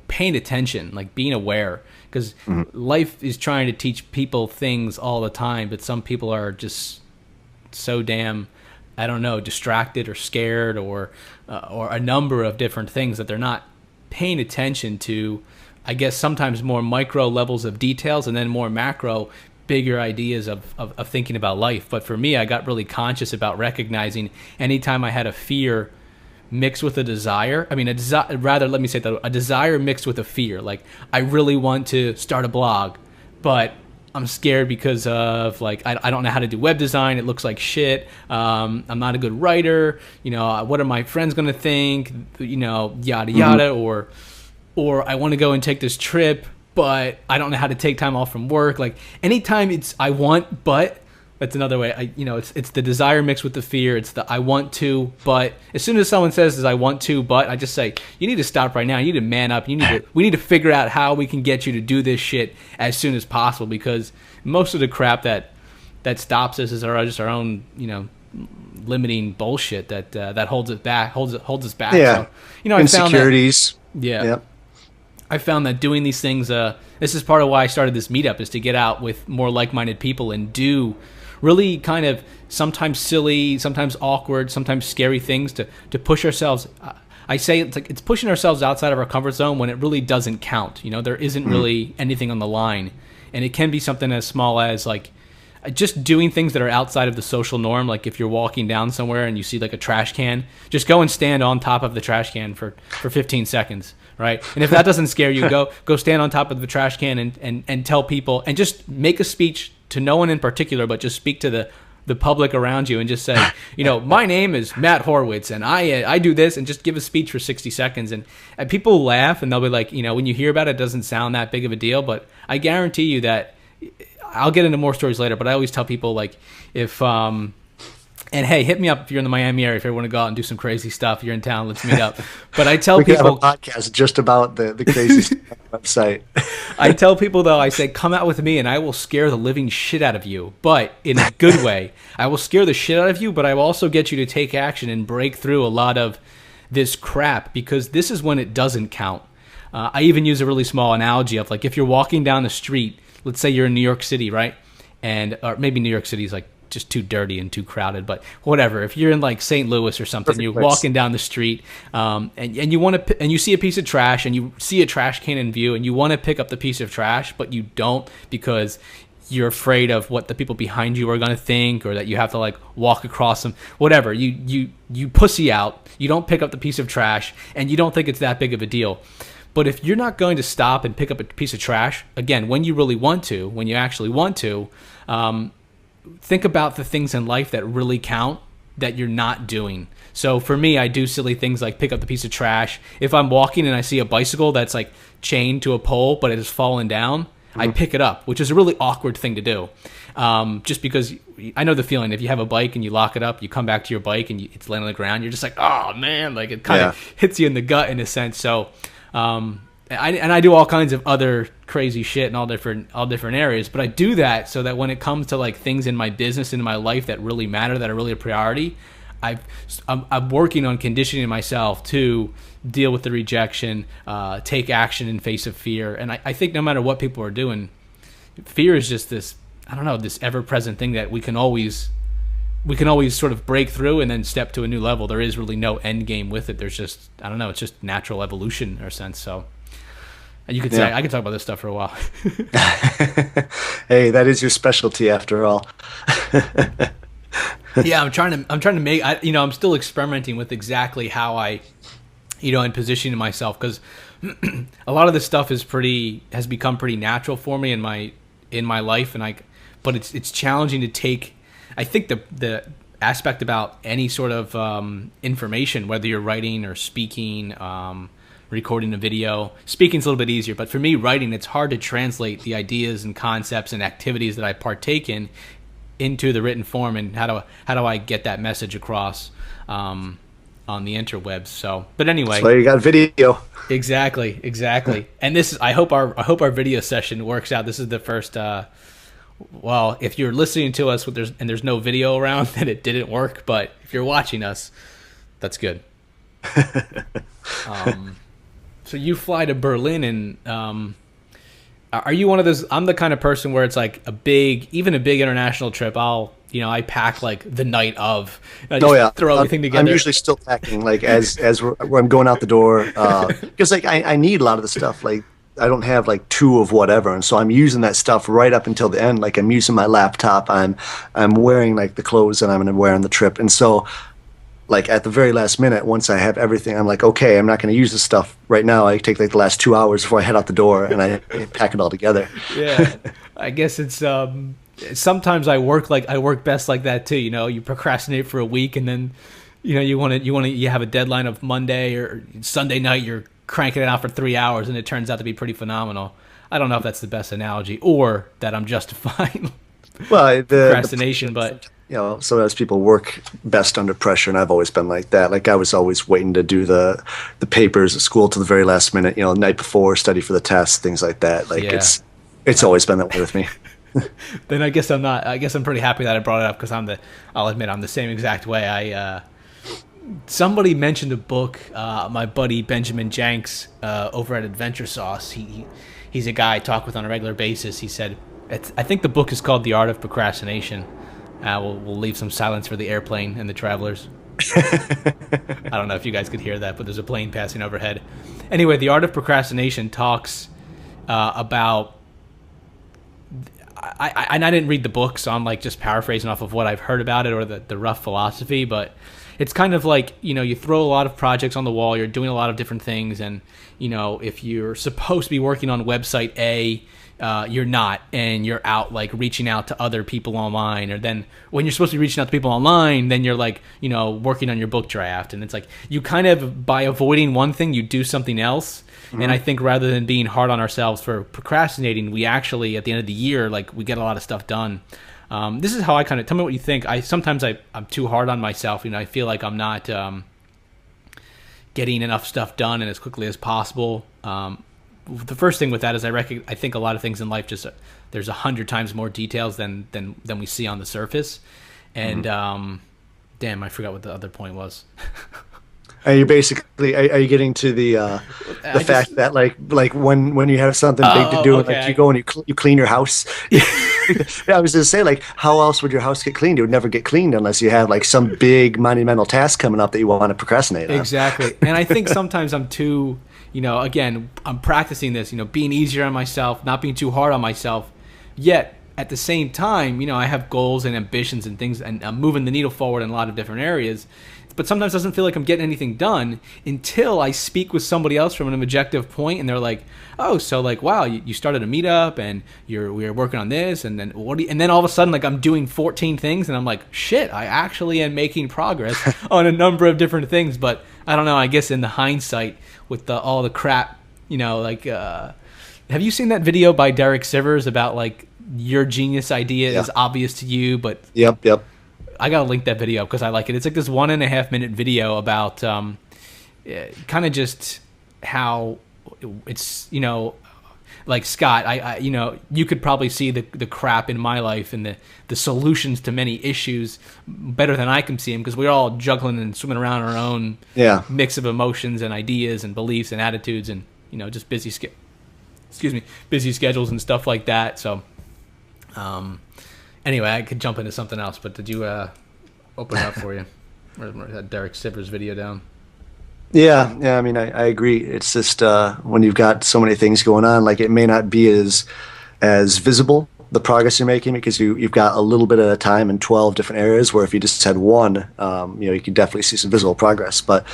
paying attention, like being aware, because life is trying to teach people things all the time, but some people are just so damn, I don't know, distracted or scared or a number of different things that they're not paying attention to. I guess sometimes more micro levels of details, and then more macro, bigger ideas of thinking about life. But for me, I got really conscious about recognizing anytime I had a fear mixed with a desire. I mean, let me say that, a desire mixed with a fear. Like, I really want to start a blog, but I'm scared because of, like, I don't know how to do web design. It looks like shit. I'm not a good writer. What are my friends going to think? Yada, yada. Or I want to go and take this trip, but I don't know how to take time off from work. Like, anytime it's I want, but that's another way. It's the desire mixed with the fear. It's the I want to, but as soon as someone says I want to, but, I just say, you need to stop right now. You need to man up. We need to figure out how we can get you to do this shit as soon as possible, because most of the crap that stops us is just our own, limiting bullshit that holds us back. Yeah. So, insecurities. Yeah. I found that doing these things, this is part of why I started this meetup, is to get out with more like-minded people and do really kind of sometimes silly, sometimes awkward, sometimes scary things to push ourselves. I say it's pushing ourselves outside of our comfort zone when it really doesn't count. There isn't really anything on the line. And it can be something as small as, like, just doing things that are outside of the social norm. Like, if you're walking down somewhere and you see, like, a trash can, just go and stand on top of the trash can for 15 seconds. Right. And if that doesn't scare you, go stand on top of the trash can and tell people, and just make a speech to no one in particular, but just speak to the public around you and just say, my name is Matt Horowitz and I do this, and just give a speech for 60 seconds. And people laugh and they'll be like, when you hear about it, it doesn't sound that big of a deal. But I guarantee you that, I'll get into more stories later, but I always tell people, like, if, and hey, hit me up if you're in the Miami area, if you want to go out and do some crazy stuff. You're in town, let's meet up. But I tell people, have a podcast just about the crazy stuff on the website. I tell people, though, I say, come out with me and I will scare the living shit out of you, but in a good way. I will scare the shit out of you, but I will also get you to take action and break through a lot of this crap, because this is when it doesn't count. I even use a really small analogy of, like, if you're walking down the street, let's say you're in New York City, right? Or maybe New York City is like just too dirty and too crowded, but whatever. If you're in like St. Louis or something, Perfect you're place. walking down the street, and you want to, and you see a piece of trash, and you see a trash can in view, and you want to pick up the piece of trash, but you don't because you're afraid of what the people behind you are going to think, or that you have to like walk across them, whatever. You pussy out. You don't pick up the piece of trash, and you don't think it's that big of a deal. But if you're not going to stop and pick up a piece of trash, again, when you really want to, when you actually want to, think about the things in life that really count that you're not doing. So for me, I do silly things like pick up the piece of trash. If I'm walking and I see a bicycle that's like chained to a pole, but it has fallen down, I pick it up, which is a really awkward thing to do. Just because I know the feeling. If you have a bike and you lock it up, you come back to your bike and it's laying on the ground, you're just like, oh man, like it kind of hits you in the gut in a sense. So, I do all kinds of other crazy shit in all different areas, but I do that so that when it comes to like things in my business, in my life that really matter, that are really a priority, I'm working on conditioning myself to deal with the rejection, take action in face of fear. And I think no matter what people are doing, fear is just this, I don't know, this ever-present thing that we can always sort of break through and then step to a new level. There is really no end game with it. There's just, I don't know, it's just natural evolution in a sense. So you could say, I could talk about this stuff for a while. Hey, that is your specialty after all. Yeah, I'm trying to make, I'm still experimenting with exactly how I, and positioning myself, because a lot of this stuff has become pretty natural for me in my life, but it's challenging to take. I think the aspect about any sort of information, whether you're writing or speaking, recording a video, speaking's a little bit easier, but for me, writing, it's hard to translate the ideas and concepts and activities that I partake in into the written form, and how do I get that message across on the interwebs. So, but anyway, so you got video. Exactly. And this is, I hope our video session works out. This is the first. Well, if you're listening to us there's no video around, then it didn't work. But if you're watching us, that's good. So you fly to Berlin, and are you one of those? I'm the kind of person where it's like even a big international trip, I pack like the night of. I just throw everything together. I'm usually still packing like as I'm going out the door, because like I need a lot of the stuff. Like I don't have like two of whatever, and so I'm using that stuff right up until the end. Like I'm using my laptop, I'm wearing like the clothes that I'm going to wear on the trip, and so like at the very last minute, once I have everything, I'm like, okay, I'm not going to use this stuff right now. I take like the last 2 hours before I head out the door, and I pack it all together. Yeah, I guess it's sometimes I work best like that too. You procrastinate for a week, and then you have a deadline of Monday or Sunday night. You're cranking it out for 3 hours, and it turns out to be pretty phenomenal. I don't know if that's the best analogy or that I'm justifying procrastination, but sometimes people work best under pressure, and I've always been like that. Like I was always waiting to do the papers at school to the very last minute, the night before, study for the test, things like that. Like it's always been that way with me. Then I guess I'm pretty happy that I brought it up, because I'll admit I'm the same exact way. Somebody mentioned a book, my buddy Benjamin Jenks over at Adventure Sauce. He's a guy I talk with on a regular basis. He said, I think the book is called The Art of Procrastination. We'll leave some silence for the airplane and the travelers. I don't know if you guys could hear that, but there's a plane passing overhead. Anyway, The Art of Procrastination talks about... I didn't read the book, so I'm like just paraphrasing off of what I've heard about it, or the rough philosophy, but it's kind of like, you throw a lot of projects on the wall, you're doing a lot of different things, and, if you're supposed to be working on website A, you're not, and you're out like reaching out to other people online, or then when you're supposed to be reaching out to people online, then you're like, working on your book draft, and it's like you kind of, by avoiding one thing, you do something else. Mm-hmm. And I think rather than being hard on ourselves for procrastinating, we actually, at the end of the year, like we get a lot of stuff done. This is how I kind of, tell me what you think. Sometimes I'm too hard on myself. I feel like I'm not getting enough stuff done and as quickly as possible. The first thing with that is I think a lot of things in life, just there's 100 times more details than we see on the surface. And damn, I forgot what the other point was. Are you getting to the fact that like when you have something big to do, okay, and like you go and you clean your house? Yeah, I was going to say, like, how else would your house get cleaned? It would never get cleaned unless you have like some big monumental task coming up that you want to procrastinate on. Exactly. And I think sometimes I'm too, again, I'm practicing this, being easier on myself, not being too hard on myself. Yet at the same time, I have goals and ambitions and things, and I'm moving the needle forward in a lot of different areas. But sometimes it doesn't feel like I'm getting anything done until I speak with somebody else from an objective point, and they're like, "Oh, so like, wow, you started a meetup, and we're working on this, and then and then all of a sudden, like, I'm doing 14 things, and I'm like, shit, I actually am making progress on a number of different things. But I don't know. I guess in the hindsight, with all the crap, have you seen that video by Derek Sivers about like your genius idea is obvious to you, but Yep. I gotta link that video because I like it. It's like this 1.5 minute video about kind of just how it's, like Scott, I you could probably see the crap in my life and the solutions to many issues better than I can see them, because we're all juggling and swimming around our own mix of emotions and ideas and beliefs and attitudes, and just busy schedules and stuff like that. So anyway, I could jump into something else, but did you open it up for you? Where's that Derek Sivers video down? Yeah. I mean, I agree. It's just when you've got so many things going on, like, it may not be as visible, the progress you're making, because you've got a little bit at a time in 12 different areas, where if you just had one, you could definitely see some visible progress. But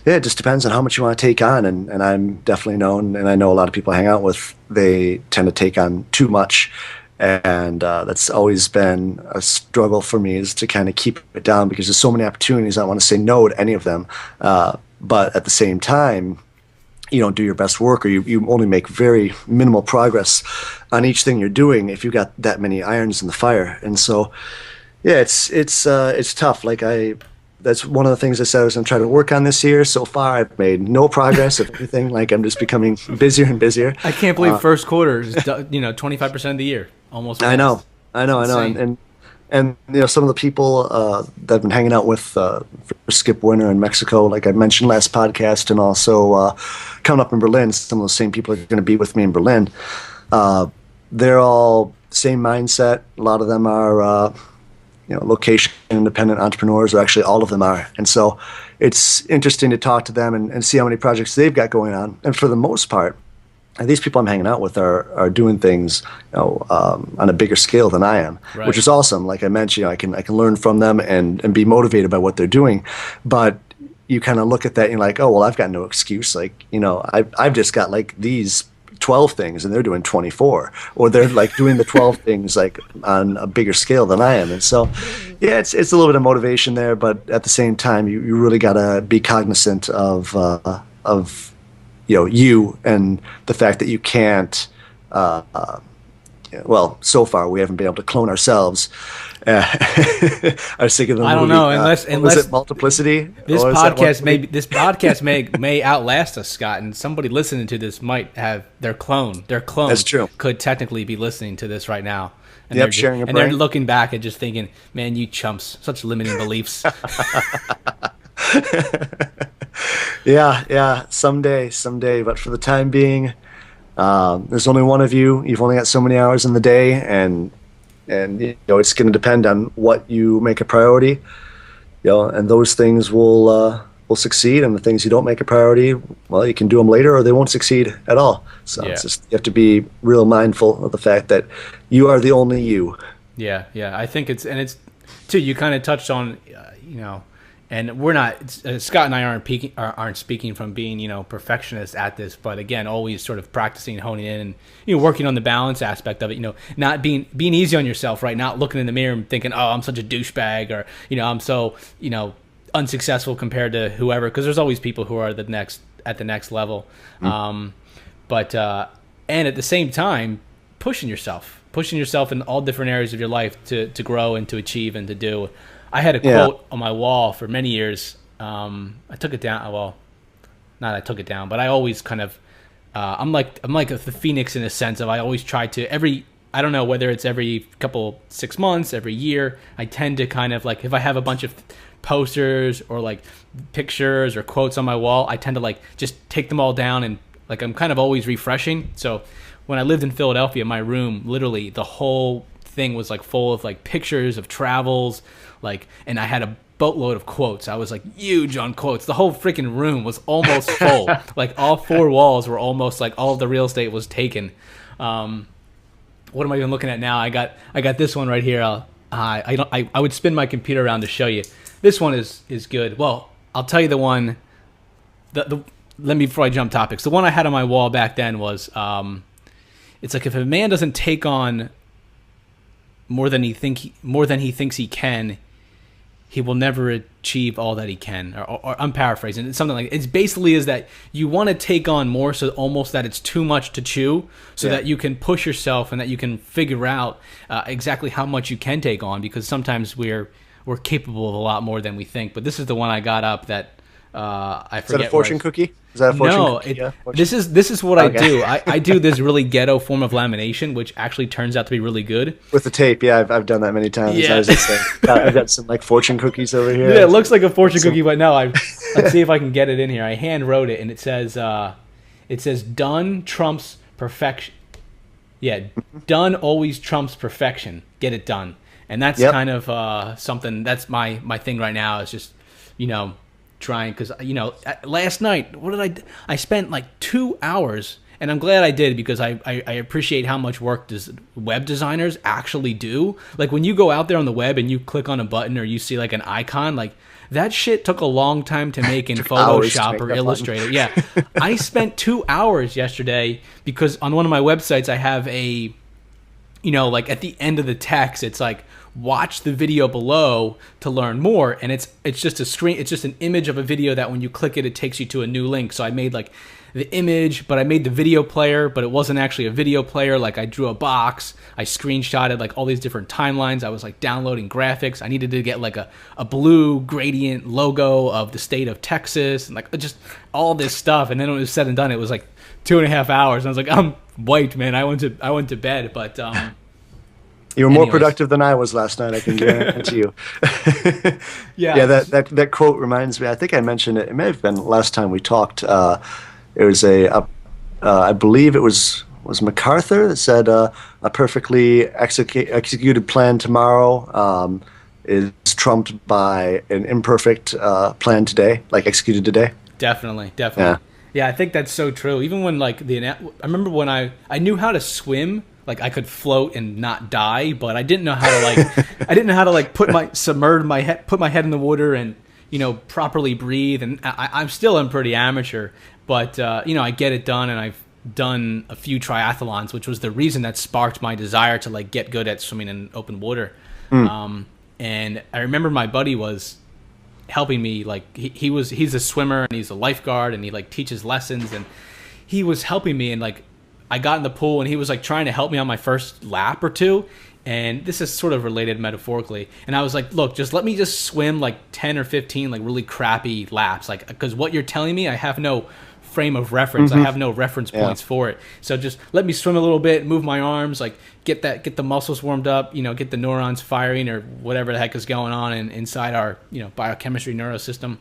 yeah, it just depends on how much you want to take on. And I'm definitely known, and I know a lot of people I hang out with, they tend to take on too much. And that's always been a struggle for me, is to kind of keep it down, because there's so many opportunities. I don't want to say no to any of them. But at the same time, you don't do your best work, or you only make very minimal progress on each thing you're doing if you've got that many irons in the fire. And so, yeah, it's tough. Like, that's one of the things I said I was going to try to work on this year. So far, I've made no progress, if anything. Like, I'm just becoming busier and busier. I can't believe first quarter is 25% of the year, almost. I know. And some of the people that I've been hanging out with for Skip Winter in Mexico, like I mentioned last podcast, and also coming up in Berlin, some of those same people are going to be with me in Berlin. They're all same mindset. A lot of them are location independent entrepreneurs, or actually all of them are. And so it's interesting to talk to them and see how many projects they've got going on. And for the most part, these people I'm hanging out with are doing things on a bigger scale than I am, right, which is awesome. Like I mentioned, I can learn from them and be motivated by what they're doing. But you kind of look at that and you're like, oh, well, I've got no excuse. Like, I've just got like these 12 things and they're doing 24, or they're like doing the 12 things like on a bigger scale than I am. And so, yeah, it's a little bit of motivation there, but at the same time, you really got to be cognizant of you and the fact that you can't, well, so far we haven't been able to clone ourselves. I was thinking of the I don't movie, know, unless was it Multiplicity? This podcast may outlast us, Scott, and somebody listening to this might have their clone. Their clone That's true. Could technically be listening to this right now. And yep, sharing a brain. They're looking back and just thinking, man, you chumps, such limiting beliefs. Yeah, someday. But for the time being, there's only one of you. You've only got so many hours in the day, and it's going to depend on what you make a priority. And those things will succeed, and the things you don't make a priority, well, you can do them later, or they won't succeed at all. So It's just, you have to be real mindful of the fact that you are the only you. Yeah. I think it's too. You kind of touched on, and we're not. Scott and I aren't speaking from being perfectionists at this, but again, always sort of practicing, honing in, and working on the balance aspect of it. Not being easy on yourself, right? Not looking in the mirror and thinking, oh, I'm such a douchebag, or I'm so unsuccessful compared to whoever, because there's always people who are at the next level. But and at the same time, pushing yourself in all different areas of your life to grow and to achieve and to do. I had a quote on my wall for many years. I took it down. Well, not I took it down, but I always kind of I'm like the phoenix in a sense of I always try to I don't know whether it's every 6 months, every year, I tend to kind of like, if I have a bunch of posters or like pictures or quotes on my wall, I tend to like just take them all down, and like I'm kind of always refreshing. So when I lived in Philadelphia, my room, literally the whole thing was like full of like pictures of travels, like, and I had a boatload of quotes. I was like huge on quotes. The whole freaking room was almost full. Like all 4 walls were almost like all of the real estate was taken. What am I even looking at now? I got this one right here. I would spin my computer around to show you. This one is good. Well, I'll tell you the one. Let me, before I jump topics. The one I had on my wall back then was, it's like if a man doesn't take on more than he thinks he can, he will never achieve all that he can. Or I'm paraphrasing. It's something like, it's basically is that you want to take on more, so almost that it's too much to chew, so that you can push yourself and that you can figure out exactly how much you can take on, because sometimes we're capable of a lot more than we think. But this is the one I got up that I forget. Is that a fortune cookie? Is that a fortune cookie? No, this is what I do. I do this really ghetto form of lamination, which actually turns out to be really good. With the tape, yeah, I've done that many times. Yeah. I was just saying, I've got some like fortune cookies over here. Yeah, it looks like a fortune cookie, but no. Let's see if I can get it in here. I hand wrote it, and it says done trumps perfection. Yeah, done always trumps perfection. Get it done, and that's kind of something. That's my thing right now. Is just trying, because last night, what did I spent like 2 hours, and I'm glad I did, because I appreciate how much work web designers actually do. Like when you go out there on the web and you click on a button or you see like an icon, like that shit took a long time to make in Photoshop or Illustrator. Yeah, I spent 2 hours yesterday because on one of my websites I have a, like at the end of the text it's like, watch the video below to learn more, and it's just a screen, it's just an image of a video that when you click it takes you to a new link. So I made like the image, but I made the video player, but it wasn't actually a video player. Like I drew a box, I screenshotted like all these different timelines, I was like downloading graphics, I needed to get like a blue gradient logo of the state of Texas, and like just all this stuff. And then when it was said and done, it was like 2.5 hours, and I was like, I'm wiped, man. I went to bed, but you were more productive than I was last night, I can guarantee you. Yeah, that quote reminds me, I think I mentioned it, it may have been last time we talked. It was I believe it was MacArthur that said, a perfectly executed plan tomorrow is trumped by an imperfect plan today, like executed today. Definitely. Yeah, I think that's so true. Even when like I remember when I knew how to swim. Like I could float and not die, but I didn't know how to put my head in the water and properly breathe. And I'm still pretty amateur, but I get it done, and I've done a few triathlons, which was the reason that sparked my desire to like get good at swimming in open water. And I remember my buddy was helping me. Like he's a swimmer and he's a lifeguard and he like teaches lessons, and he was helping me, and like I got in the pool and he was like trying to help me on my first lap or two. And this is sort of related metaphorically. And I was like, look, let me swim like 10 or 15 like really crappy laps. Like, because what you're telling me, I have no frame of reference. I have no reference points for it. So just let me swim a little bit, move my arms, like get the muscles warmed up, get the neurons firing or whatever the heck is going on inside our, biochemistry neurosystem.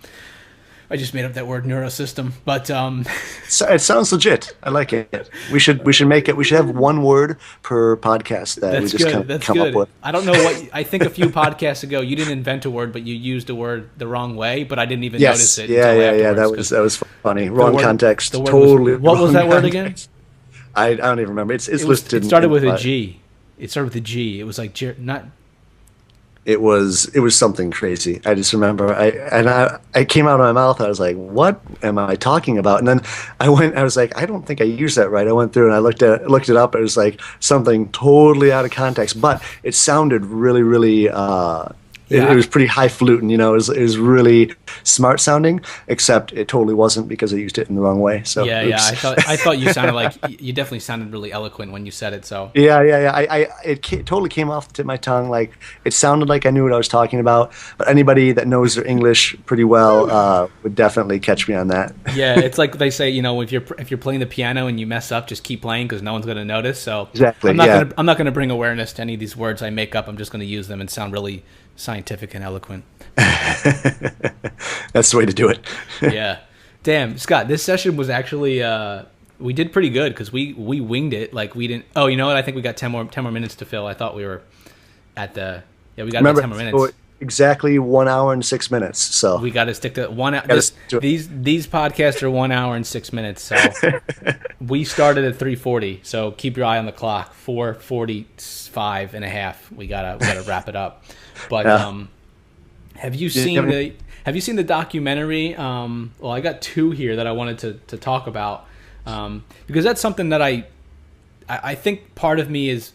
I just made up that word, neurosystem, but so it sounds legit. I like it. We should make it. We should have one word per podcast that we just come up with. I don't know what. I think a few podcasts ago you didn't invent a word, but you used a word the wrong way. But I didn't even notice it. Yeah. That was funny. Wrong context. Totally. What was that word again? I don't even remember. It's listed. It started with a G. It started with a G. It was like not. It was something crazy. I just remember I came out of my mouth. I was like, "What am I talking about?" And then I was like, "I don't think I used that right." I went through and I looked it up. It was like something totally out of context, but it sounded really, really. It was pretty highfalutin, it was really smart sounding, except it totally wasn't because I used it in the wrong way. So I thought you sounded like you definitely sounded really eloquent when you said it. So it totally came off the tip of my tongue. Like it sounded like I knew what I was talking about. But anybody that knows their English pretty well would definitely catch me on that. Yeah, it's like they say, if you're playing the piano and you mess up, just keep playing because no one's going to notice. So exactly, I'm not going to bring awareness to any of these words I make up. I'm just going to use them and sound really scientific and eloquent. That's the way to do it. Yeah. Damn, Scott, this session was actually We did pretty good because we winged it. Like we didn't. Oh, you know what? I think we got 10 more minutes to fill. I thought we were at the. Yeah, we got 10 more minutes. Exactly 1 hour and 6 minutes. So we got to stick to 1 hour. These podcasts are 1 hour and 6 minutes. So we started at 3:40. So keep your eye on the clock. 4:45 and a half. We gotta wrap it up. But have you seen the documentary? Well, I got two here that I wanted to talk about because that's something that I think part of me is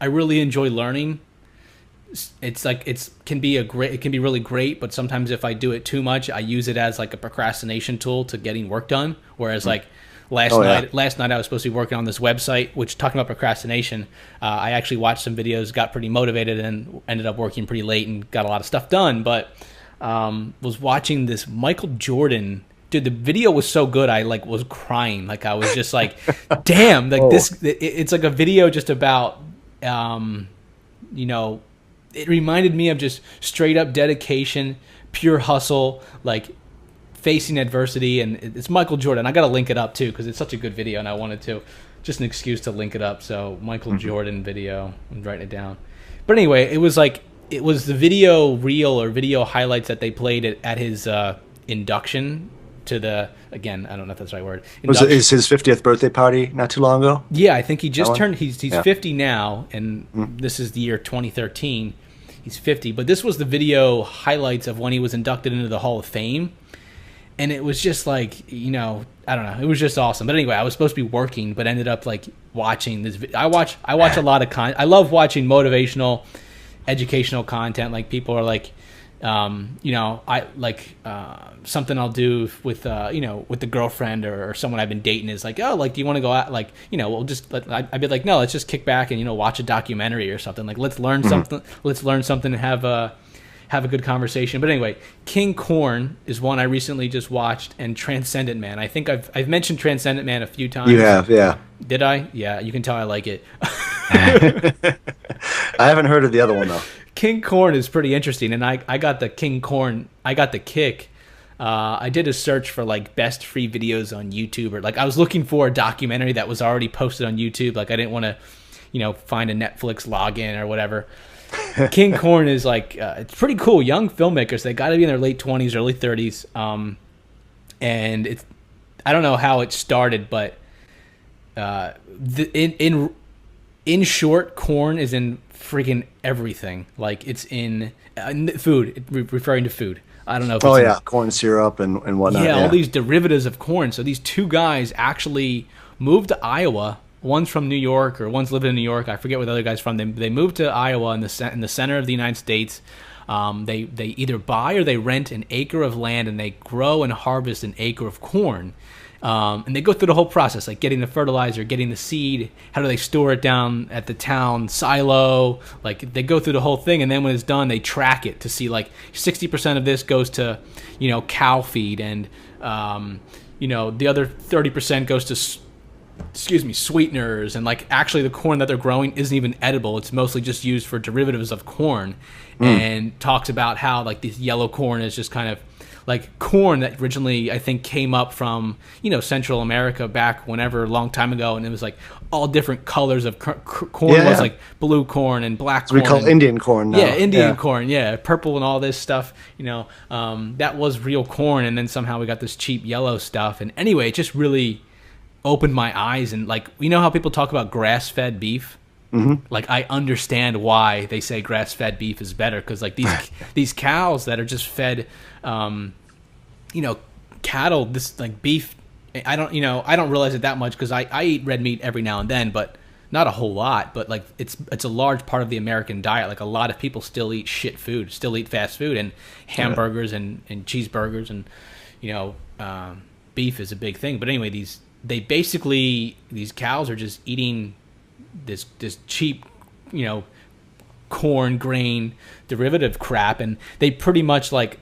I really enjoy learning. It's like it can be really great, but sometimes if I do it too much, I use it as like a procrastination tool to getting work done. Whereas like last night I was supposed to be working on this website, which talking about procrastination, I actually watched some videos, got pretty motivated, and ended up working pretty late and got a lot of stuff done. But was watching this Michael Jordan. Dude, the video was so good. I like was crying. Like I was just like, damn, like it's like a video just about, it reminded me of just straight up dedication, pure hustle, like facing adversity. And it's Michael Jordan. I got to link it up too, cause it's such a good video and I wanted to, just an excuse to link it up. So Michael Jordan video, I'm writing it down. But anyway, it was the video reel or video highlights that they played at his induction to the, again, I don't know if that's the right word. Was it his 50th birthday party not too long ago? Yeah, I think he just turned, he's 50 now, and this is the year 2013. He's 50, but this was the video highlights of when he was inducted into the Hall of Fame. And it was just like, I don't know, it was just awesome. But anyway, I was supposed to be working, but ended up like watching this. I watch a lot of content. I love watching motivational, educational content. Like people are like, I like something I'll do with with the girlfriend or someone I've been dating is like, oh, like, do you want to go out? Like, we'll just I'd be like, no, let's just kick back and watch a documentary or something. Like, let's learn something. Let's learn something and have a good conversation. But anyway, King Corn is one I recently just watched, and Transcendent Man. I think I've mentioned Transcendent Man a few times. You have, yeah. Did I? Yeah, you can tell I like it. I haven't heard of the other one though. King Corn is pretty interesting, and I got the King Corn. I got the kick. I did a search for like best free videos on YouTube, or like I was looking for a documentary that was already posted on YouTube. Like I didn't want to, find a Netflix login or whatever. King Corn is like it's pretty cool. Young filmmakers. They got to be in their late 20s, early 30s. And it's I don't know how it started, but in short, corn is in freaking everything. Like it's in food, referring to food. I don't know if corn syrup and whatnot. Yeah, all these derivatives of corn. So these two guys actually moved to Iowa. One's from New York, or one's living in New York. I forget where the other guy's from. They moved to Iowa in the center of the United States. They either buy or they rent an acre of land, and they grow and harvest an acre of corn. And they go through the whole process, like getting the fertilizer, getting the seed, how do they store it down at the town silo, like they go through the whole thing, and then when it's done, they track it to see like 60% of this goes to, cow feed, and, the other 30% goes to, sweeteners, and like actually the corn that they're growing isn't even edible. It's mostly just used for derivatives of corn, and talks about how like this yellow corn is just kind of like corn that originally I think came up from Central America back whenever a long time ago, and it was like all different colors of corn. Was like blue corn and black corn. We call Indian corn now. Yeah, Indian corn. Yeah, purple and all this stuff. That was real corn, and then somehow we got this cheap yellow stuff. And anyway, it just really opened my eyes, and like how people talk about grass-fed beef. Like I understand why they say grass-fed beef is better, because like these cows that are just fed cattle, this like beef, I don't realize it that much because I eat red meat every now and then, but not a whole lot. But like it's a large part of the American diet. Like a lot of people still eat shit food, still eat fast food and hamburgers and cheeseburgers, and beef is a big thing. But anyway, these cows are just eating this cheap corn grain derivative crap, and they pretty much like,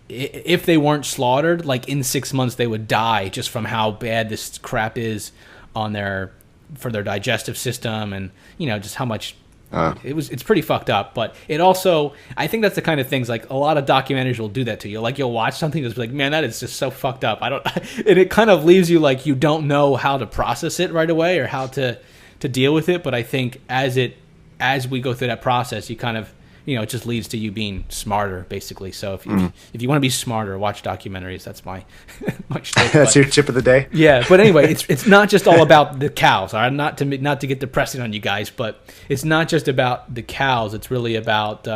if they weren't slaughtered, like in 6 months they would die just from how bad this crap is for their digestive system, and just how much It's pretty fucked up, but it also, I think that's the kind of things, like a lot of documentaries will do that to you. Like you'll watch something that's like, man, that is just so fucked up. And it kind of leaves you like you don't know how to process it right away or how to deal with it. But I think as we go through that process, you kind of, it just leads to you being smarter, basically. So if you want to be smarter, watch documentaries. That's my shtick. That's your tip of the day. Yeah, but anyway, it's not just all about the cows. All right? Not to get depressing on you guys, but it's not just about the cows. It's really about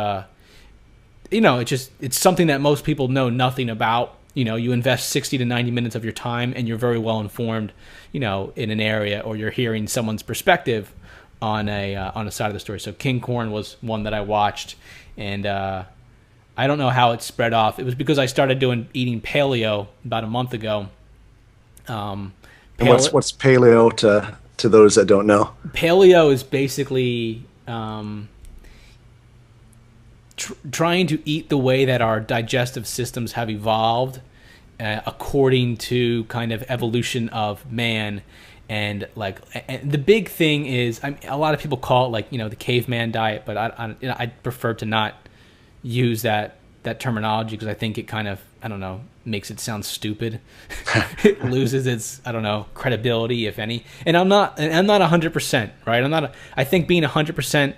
it's something that most people know nothing about. You invest 60 to 90 minutes of your time, and you're very well informed. In an area, or you're hearing someone's perspective on a side of the story. So King Corn was one that I watched, and I don't know how it spread off. It was because I started eating paleo about a month ago. What's paleo to those that don't know? Paleo is basically trying to eat the way that our digestive systems have evolved according to kind of evolution of man. And the big thing is, a lot of people call it like the caveman diet, but I prefer to not use that terminology because I think it kind of, I don't know, makes it sound stupid. It loses its, I don't know, credibility, if any. And I'm not 100%, right? I think being 100%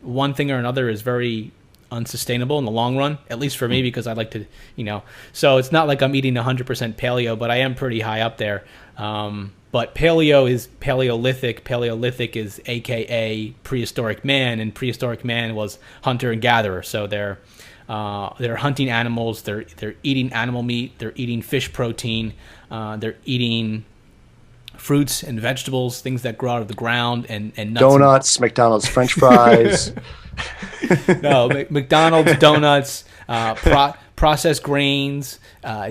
one thing or another is very unsustainable in the long run, at least for me, because I like to, so it's not like I'm eating 100% paleo, but I am pretty high up there. But paleo is Paleolithic. Paleolithic is AKA prehistoric man, and prehistoric man was hunter and gatherer. So they're hunting animals. They're eating animal meat. They're eating fish protein. They're eating fruits and vegetables, things that grow out of the ground, and nuts. Donuts, McDonald's French fries. No, McDonald's, donuts, processed grains,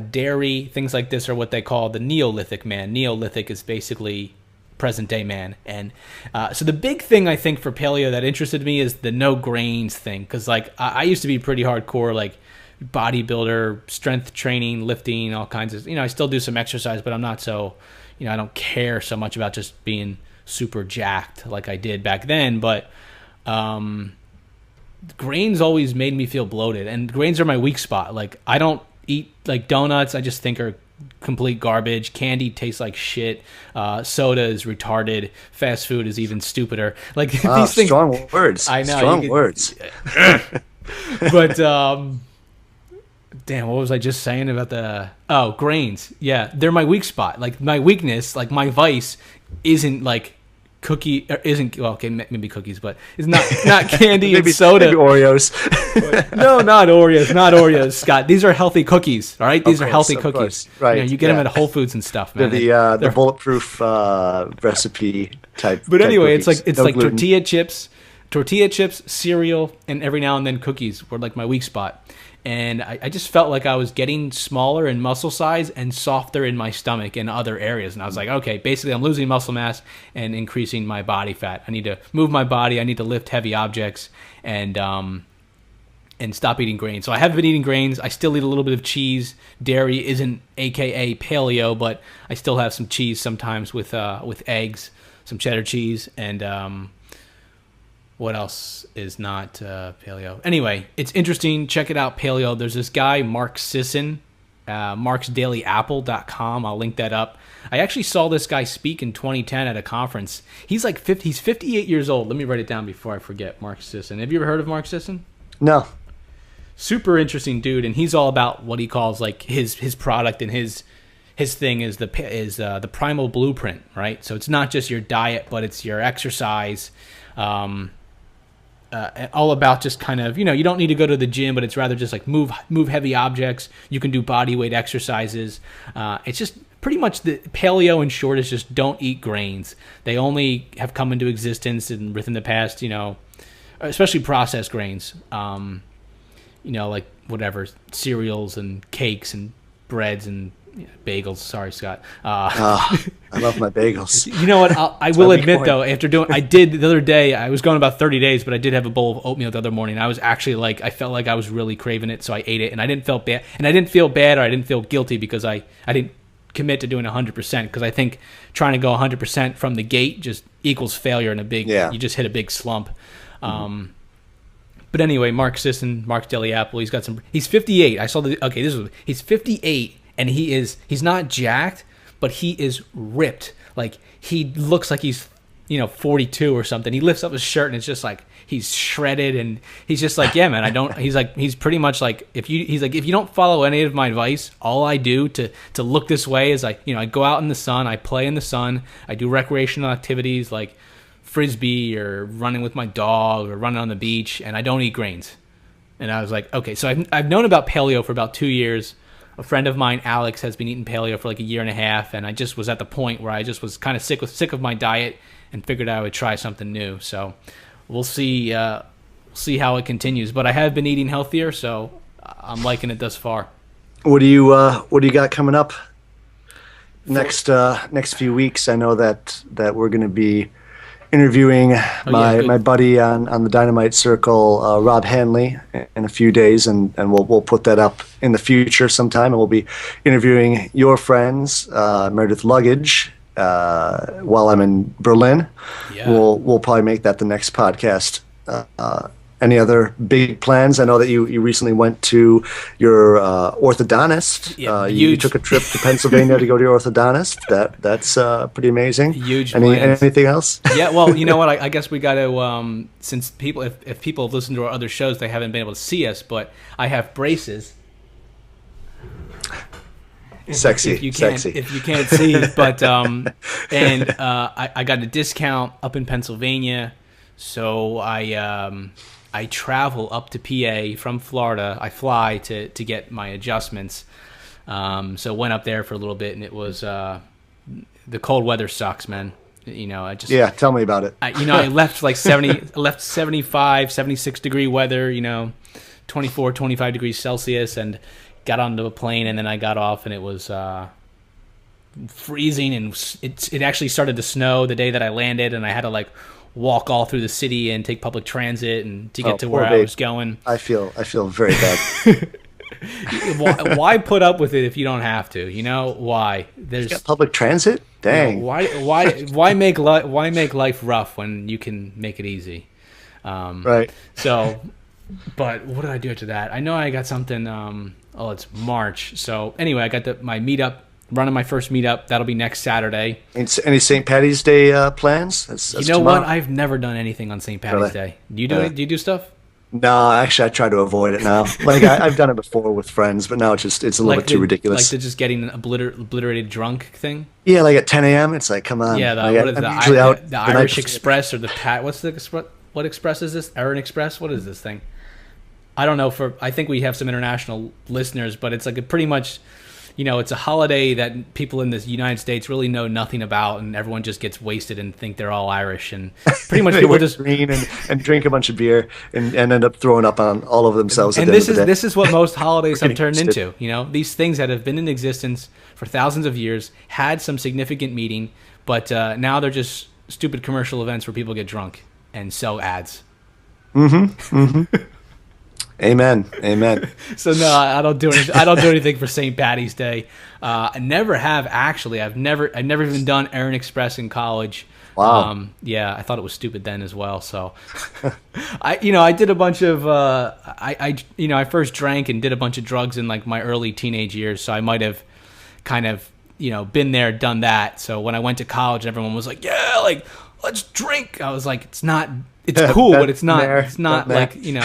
dairy, things like this are what they call the Neolithic man. Neolithic is basically present day man. And so the big thing I think for paleo that interested me is the no grains thing. Because I used to be pretty hardcore, like bodybuilder, strength training, lifting, all kinds of, I still do some exercise, but I'm not so, I don't care so much about just being super jacked like I did back then. But grains always made me feel bloated, and grains are my weak spot. Like I don't eat like donuts. I just think are complete garbage. Candy tastes like shit. Soda is retarded. Fast food is even stupider. Like these things. Strong words. I know. Strong words. But damn, what was I just saying about grains? Yeah, they're my weak spot. Like my weakness, like my vice, isn't like cookie, or isn't, well, okay, maybe cookies, but it's not candy and soda. Maybe Oreos. No, not Oreos, Scott. These are healthy cookies, all right? These are healthy cookies. Right. You get them at Whole Foods and stuff, man. They're the Bulletproof recipe type. But anyway, cookies. it's like tortilla chips, cereal, and every now and then cookies were like my weak spot. And I just felt like I was getting smaller in muscle size and softer in my stomach and other areas. And I was like, okay, basically I'm losing muscle mass and increasing my body fat. I need to move my body. I need to lift heavy objects and stop eating grains. So I haven't been eating grains. I still eat a little bit of cheese. Dairy isn't AKA paleo, but I still have some cheese sometimes with eggs, some cheddar cheese, and what else is not paleo? Anyway, it's interesting. Check it out, paleo. There's this guy, Mark Sisson, marksdailyapple.com. I'll link that up. I actually saw this guy speak in 2010 at a conference. He's 58 years old. Let me write it down before I forget. Mark Sisson. Have you ever heard of Mark Sisson? No. Super interesting dude, and he's all about what he calls like his product, and his thing is the primal blueprint, right? So it's not just your diet, but it's your exercise. All about just kind of, you don't need to go to the gym, but it's rather just like move heavy objects. You can do body weight exercises. It's just pretty much the paleo in short is just don't eat grains. They only have come into existence within the past, especially processed grains. Like whatever, cereals and cakes and breads and bagels. Sorry, Scott. I love my bagels. You know what? I will admit though, I did the other day. I was going about 30 days, but I did have a bowl of oatmeal the other morning. I was actually I felt like I was really craving it, so I ate it, and I didn't feel bad, or I didn't feel guilty because I didn't commit to doing 100% because I think trying to go 100% from the gate just equals failure in a big. Yeah. You just hit a big slump. But anyway, Mark Deliapple, he's 58. He's 58 and he's not jacked, but he is ripped. Like he looks like he's 42 or something. He lifts up his shirt and it's just like he's shredded and he's just like, yeah, man, he's pretty much like if you don't follow any of my advice, all I do to look this way is I go out in the sun, I play in the sun, I do recreational activities like Frisbee or running with my dog or running on the beach, and I don't eat grains. And I was like, okay, so I've known about paleo for about 2 years. A friend of mine, Alex, has been eating paleo for like a year and a half, and I just was at the point where I just was kind of sick of my diet and figured I would try something new. So we'll see how it continues. But I have been eating healthier, so I'm liking it thus far. What do you got coming up next few weeks? I know that we're going to be interviewing my buddy on the Dynamite Circle, Rob Hanley, in a few days, and we'll put that up in the future sometime, and we'll be interviewing your friends, Meredith Luggage, while I'm in Berlin. Yeah. We'll probably make that the next podcast. Any other big plans? I know that you recently went to your orthodontist. Yeah, you took a trip to Pennsylvania to go to your orthodontist. That's pretty amazing. Huge. Anything else? Yeah, well, you know what? I guess we got to since people, if people have listened to our other shows, they haven't been able to see us, but I have braces. Sexy. If you can't see, but and I got a discount up in Pennsylvania, so I travel up to PA from Florida. I fly to get my adjustments. So went up there for a little bit, and it was the cold weather sucks, man. Tell me about it. I left like 75, 76 degree weather, 24, 25 degrees Celsius, and got onto a plane, and then I got off, and it was freezing, and it actually started to snow the day that I landed, and I had to like walk all through the city and take public transit and to get to where I was going. I feel very bad. Why put up with it if you don't have to? Why? There's got public transit. Dang. Why make life rough when you can make it easy? Right. So, but what did I do after that? I know I got something. It's March. So anyway, I got my meetup. Running my first meetup. That'll be next Saturday. Any St. Patty's Day plans? That's you know tomorrow. What? I've never done anything on St. Patty's Day. Do you do it? Do you do stuff? No, actually, I try to avoid it now. Like I've done it before with friends, but now it's a little bit too ridiculous. Like the just getting an obliterated drunk thing. Yeah, like at 10 a.m. It's like, come on. Yeah, what is the Irish Express or the Pat? What express is this? Erin Express? What is this thing? I don't know. I think we have some international listeners, but it's like pretty much. It's a holiday that people in the United States really know nothing about, and everyone just gets wasted and think they're all Irish, and pretty much people just green and drink a bunch of beer and end up throwing up on all of themselves. And this is what most holidays have turned into. These things that have been in existence for thousands of years had some significant meaning, but now they're just stupid commercial events where people get drunk and sell ads. Mm-hmm. Mm-hmm. Amen. So no, I don't do anything for St. Patty's Day. I never have actually. I've never even done Erin Express in college. Wow. Yeah, I thought it was stupid then as well. So, I did a bunch of I first drank and did a bunch of drugs in like my early teenage years. So I might have kind of been there, done that. So when I went to college, everyone was like, yeah, like let's drink. I was like, it's not. It's cool, but it's not. It's not like it's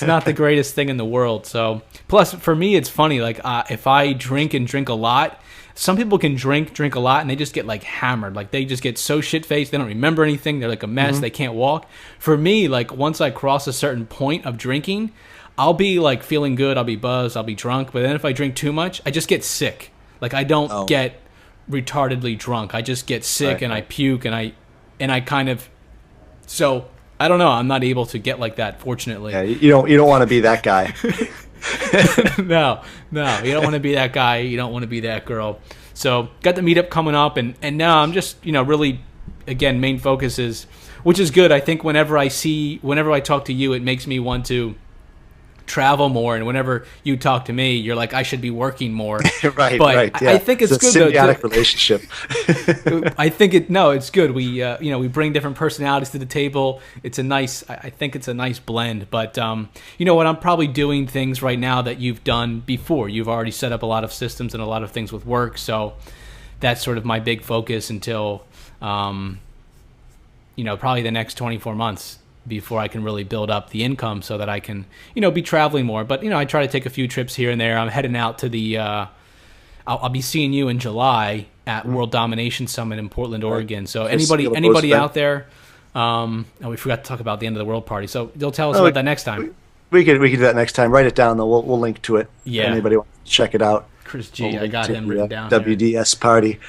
not the greatest thing in the world. So, plus for me, it's funny. Like if I drink a lot, some people can drink a lot and they just get like hammered. Like they just get so shit faced, they don't remember anything. They're like a mess. Mm-hmm. They can't walk. For me, like once I cross a certain point of drinking, I'll be like feeling good. I'll be buzzed. I'll be drunk. But then if I drink too much, I just get sick. Like I don't get retardedly drunk. I just get sick and I puke and I kind of. So I don't know. I'm not able to get like that, fortunately. Yeah, you don't want to be that guy. No, you don't want to be that guy. You don't want to be that girl. So got the meetup coming up, and now I'm just really, again, main focus is, which is good. I think whenever I talk to you, it makes me want to travel more, and whenever you talk to me, you're like, I should be working more. Right, but right. Yeah. I think it's good. Symbiotic though. Symbiotic relationship. I think it's good. We we bring different personalities to the table. It's a nice. I think it's a nice blend. But you know what? I'm probably doing things right now that you've done before. You've already set up a lot of systems and a lot of things with work. So that's sort of my big focus until probably the next 24 months before I can really build up the income so that I can, be traveling more. But, I try to take a few trips here and there. I'm heading out to the, I'll be seeing you in July at World Domination Summit in Portland, Oregon. So anybody out there, we forgot to talk about the end of the world party. So they'll tell us about that next time. We could do that next time. Write it down though. We'll link to it. Yeah. If anybody wants to check it out. Chris G, I got him written down. WDS here. Party.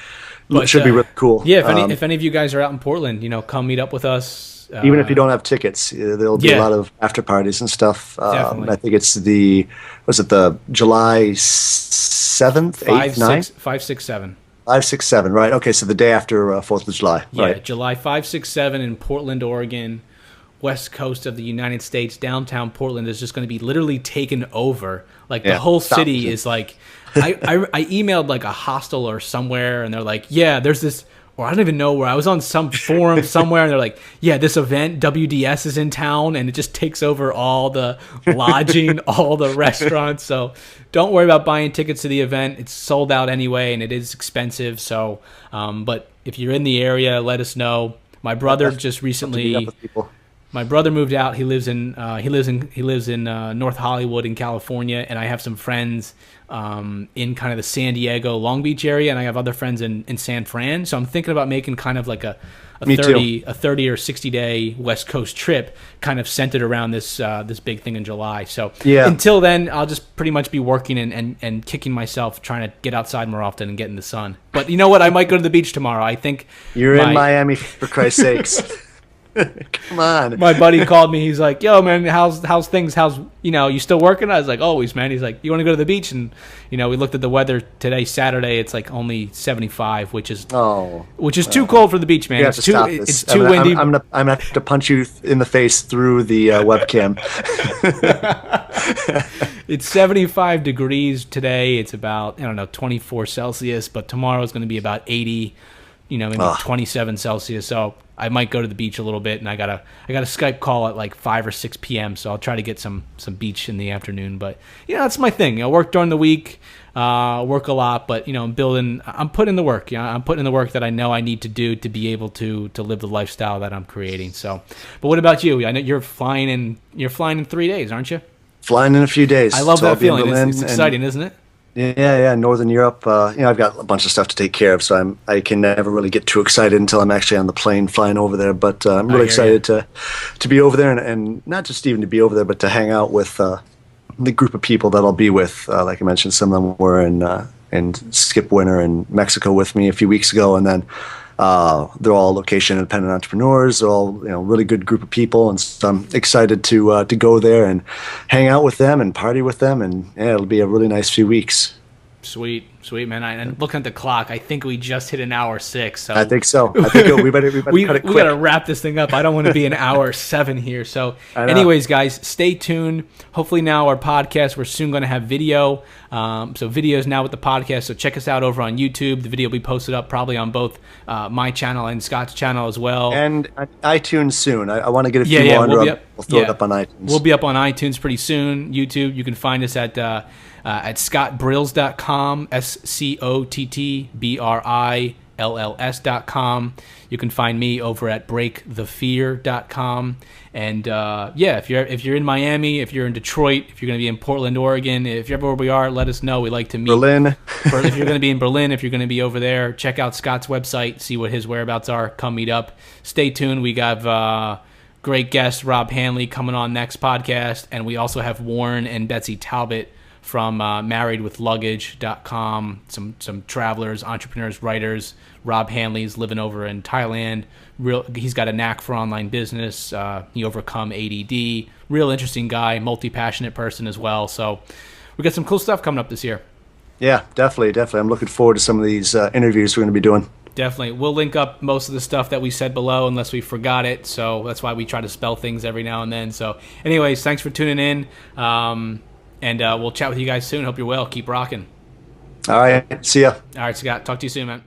But, it should be really cool. Yeah, if any of you guys are out in Portland, come meet up with us. Even if you don't have tickets, there'll be a lot of after parties and stuff. I think it's the July 7th, 8th, 9th? 5, 6, 7. 5, 6, 7, right. Okay, so the day after 4th of July. Yeah, right. July 5, 6, 7 in Portland, Oregon, west coast of the United States. Downtown Portland is just going to be literally taken over. Like the whole city is like... I emailed like a hostel or somewhere, and they're like, yeah, there's this... Or I don't even know where. I was on some forum somewhere, and they're like, yeah, this event, WDS is in town, and it just takes over all the lodging, all the restaurants. So don't worry about buying tickets to the event. It's sold out anyway, and it is expensive. So, but if you're in the area, let us know. My brother just recently... My brother moved out. He lives in North Hollywood in California, and I have some friends in kind of the San Diego, Long Beach area, and I have other friends in San Fran. So I'm thinking about making kind of like a 30 or 60 day West Coast trip, kind of centered around this big thing in July. So until then, I'll just pretty much be working and kicking myself, trying to get outside more often and get in the sun. But you know what? I might go to the beach tomorrow. I think you're in Miami, for Christ's sakes. Come on. My buddy called me. He's like, yo, man, how's things? How's, you still working? I was like, always, man. He's like, you want to go to the beach? And, we looked at the weather today, Saturday. It's like only 75, which is too cold for the beach, man. It's too windy. I'm gonna have to punch you in the face through the webcam. It's 75 degrees today. It's about, 24 Celsius, but tomorrow is going to be about 80, maybe 27 Celsius. So I might go to the beach a little bit, and I got a Skype call at like 5 or 6 p.m. So I'll try to get some beach in the afternoon. But that's my thing. I work during the week, work a lot, but I'm putting in the work. I'm putting in the work that I know I need to do to be able to live the lifestyle that I'm creating. So, but what about you? I know you're flying in 3 days, aren't you? Flying in a few days. I love that feeling. It's exciting, isn't it? Yeah, Northern Europe. I've got a bunch of stuff to take care of, so I can never really get too excited until I'm actually on the plane flying over there. But I'm really excited to be over there, and not just even to be over there, but to hang out with the group of people that I'll be with. Like I mentioned, some of them were in Skip Winter in Mexico with me a few weeks ago, and then they're all location independent entrepreneurs. They're all really good group of people, and so I'm excited to go there and hang out with them and party with them, and it'll be a really nice few weeks. Sweet, man. And looking at the clock, I think we just hit an hour 6. So I think so. I think we better cut it quick. We got to wrap this thing up. I don't want to be an hour 7 here. So anyways, guys, stay tuned. Hopefully now our podcast, we're soon going to have video. So videos now with the podcast. So check us out over on YouTube. The video will be posted up probably on both my channel and Scott's channel as well. And iTunes soon. I want to get a few more. We'll throw it up on iTunes. We'll be up on iTunes pretty soon. YouTube, you can find us at scottbrills.com, SCOTTBRILLS.com. You can find me over at breakthefear.com. And if you're in Miami, if you're in Detroit, if you're going to be in Portland, Oregon, if you're everywhere we are, let us know. We like to meet. Berlin. If you're going to be in Berlin, if you're going to be over there, check out Scott's website, see what his whereabouts are. Come meet up. Stay tuned. We got great guest Rob Hanley coming on next podcast, and we also have Warren and Betsy Talbot from marriedwithluggage.com, some travelers, entrepreneurs, writers. Rob Hanley's living over in Thailand. He's got a knack for online business. He overcome ADD. Real interesting guy, multi-passionate person as well. So we got some cool stuff coming up this year. Yeah, definitely. I'm looking forward to some of these interviews we're going to be doing. definitely. We'll link up most of the stuff that we said below unless we forgot it. So that's why we try to spell things every now and then. So anyways, thanks for tuning in. And we'll chat with you guys soon. Hope you're well. Keep rocking. All right. See ya. All right, Scott. Talk to you soon, man.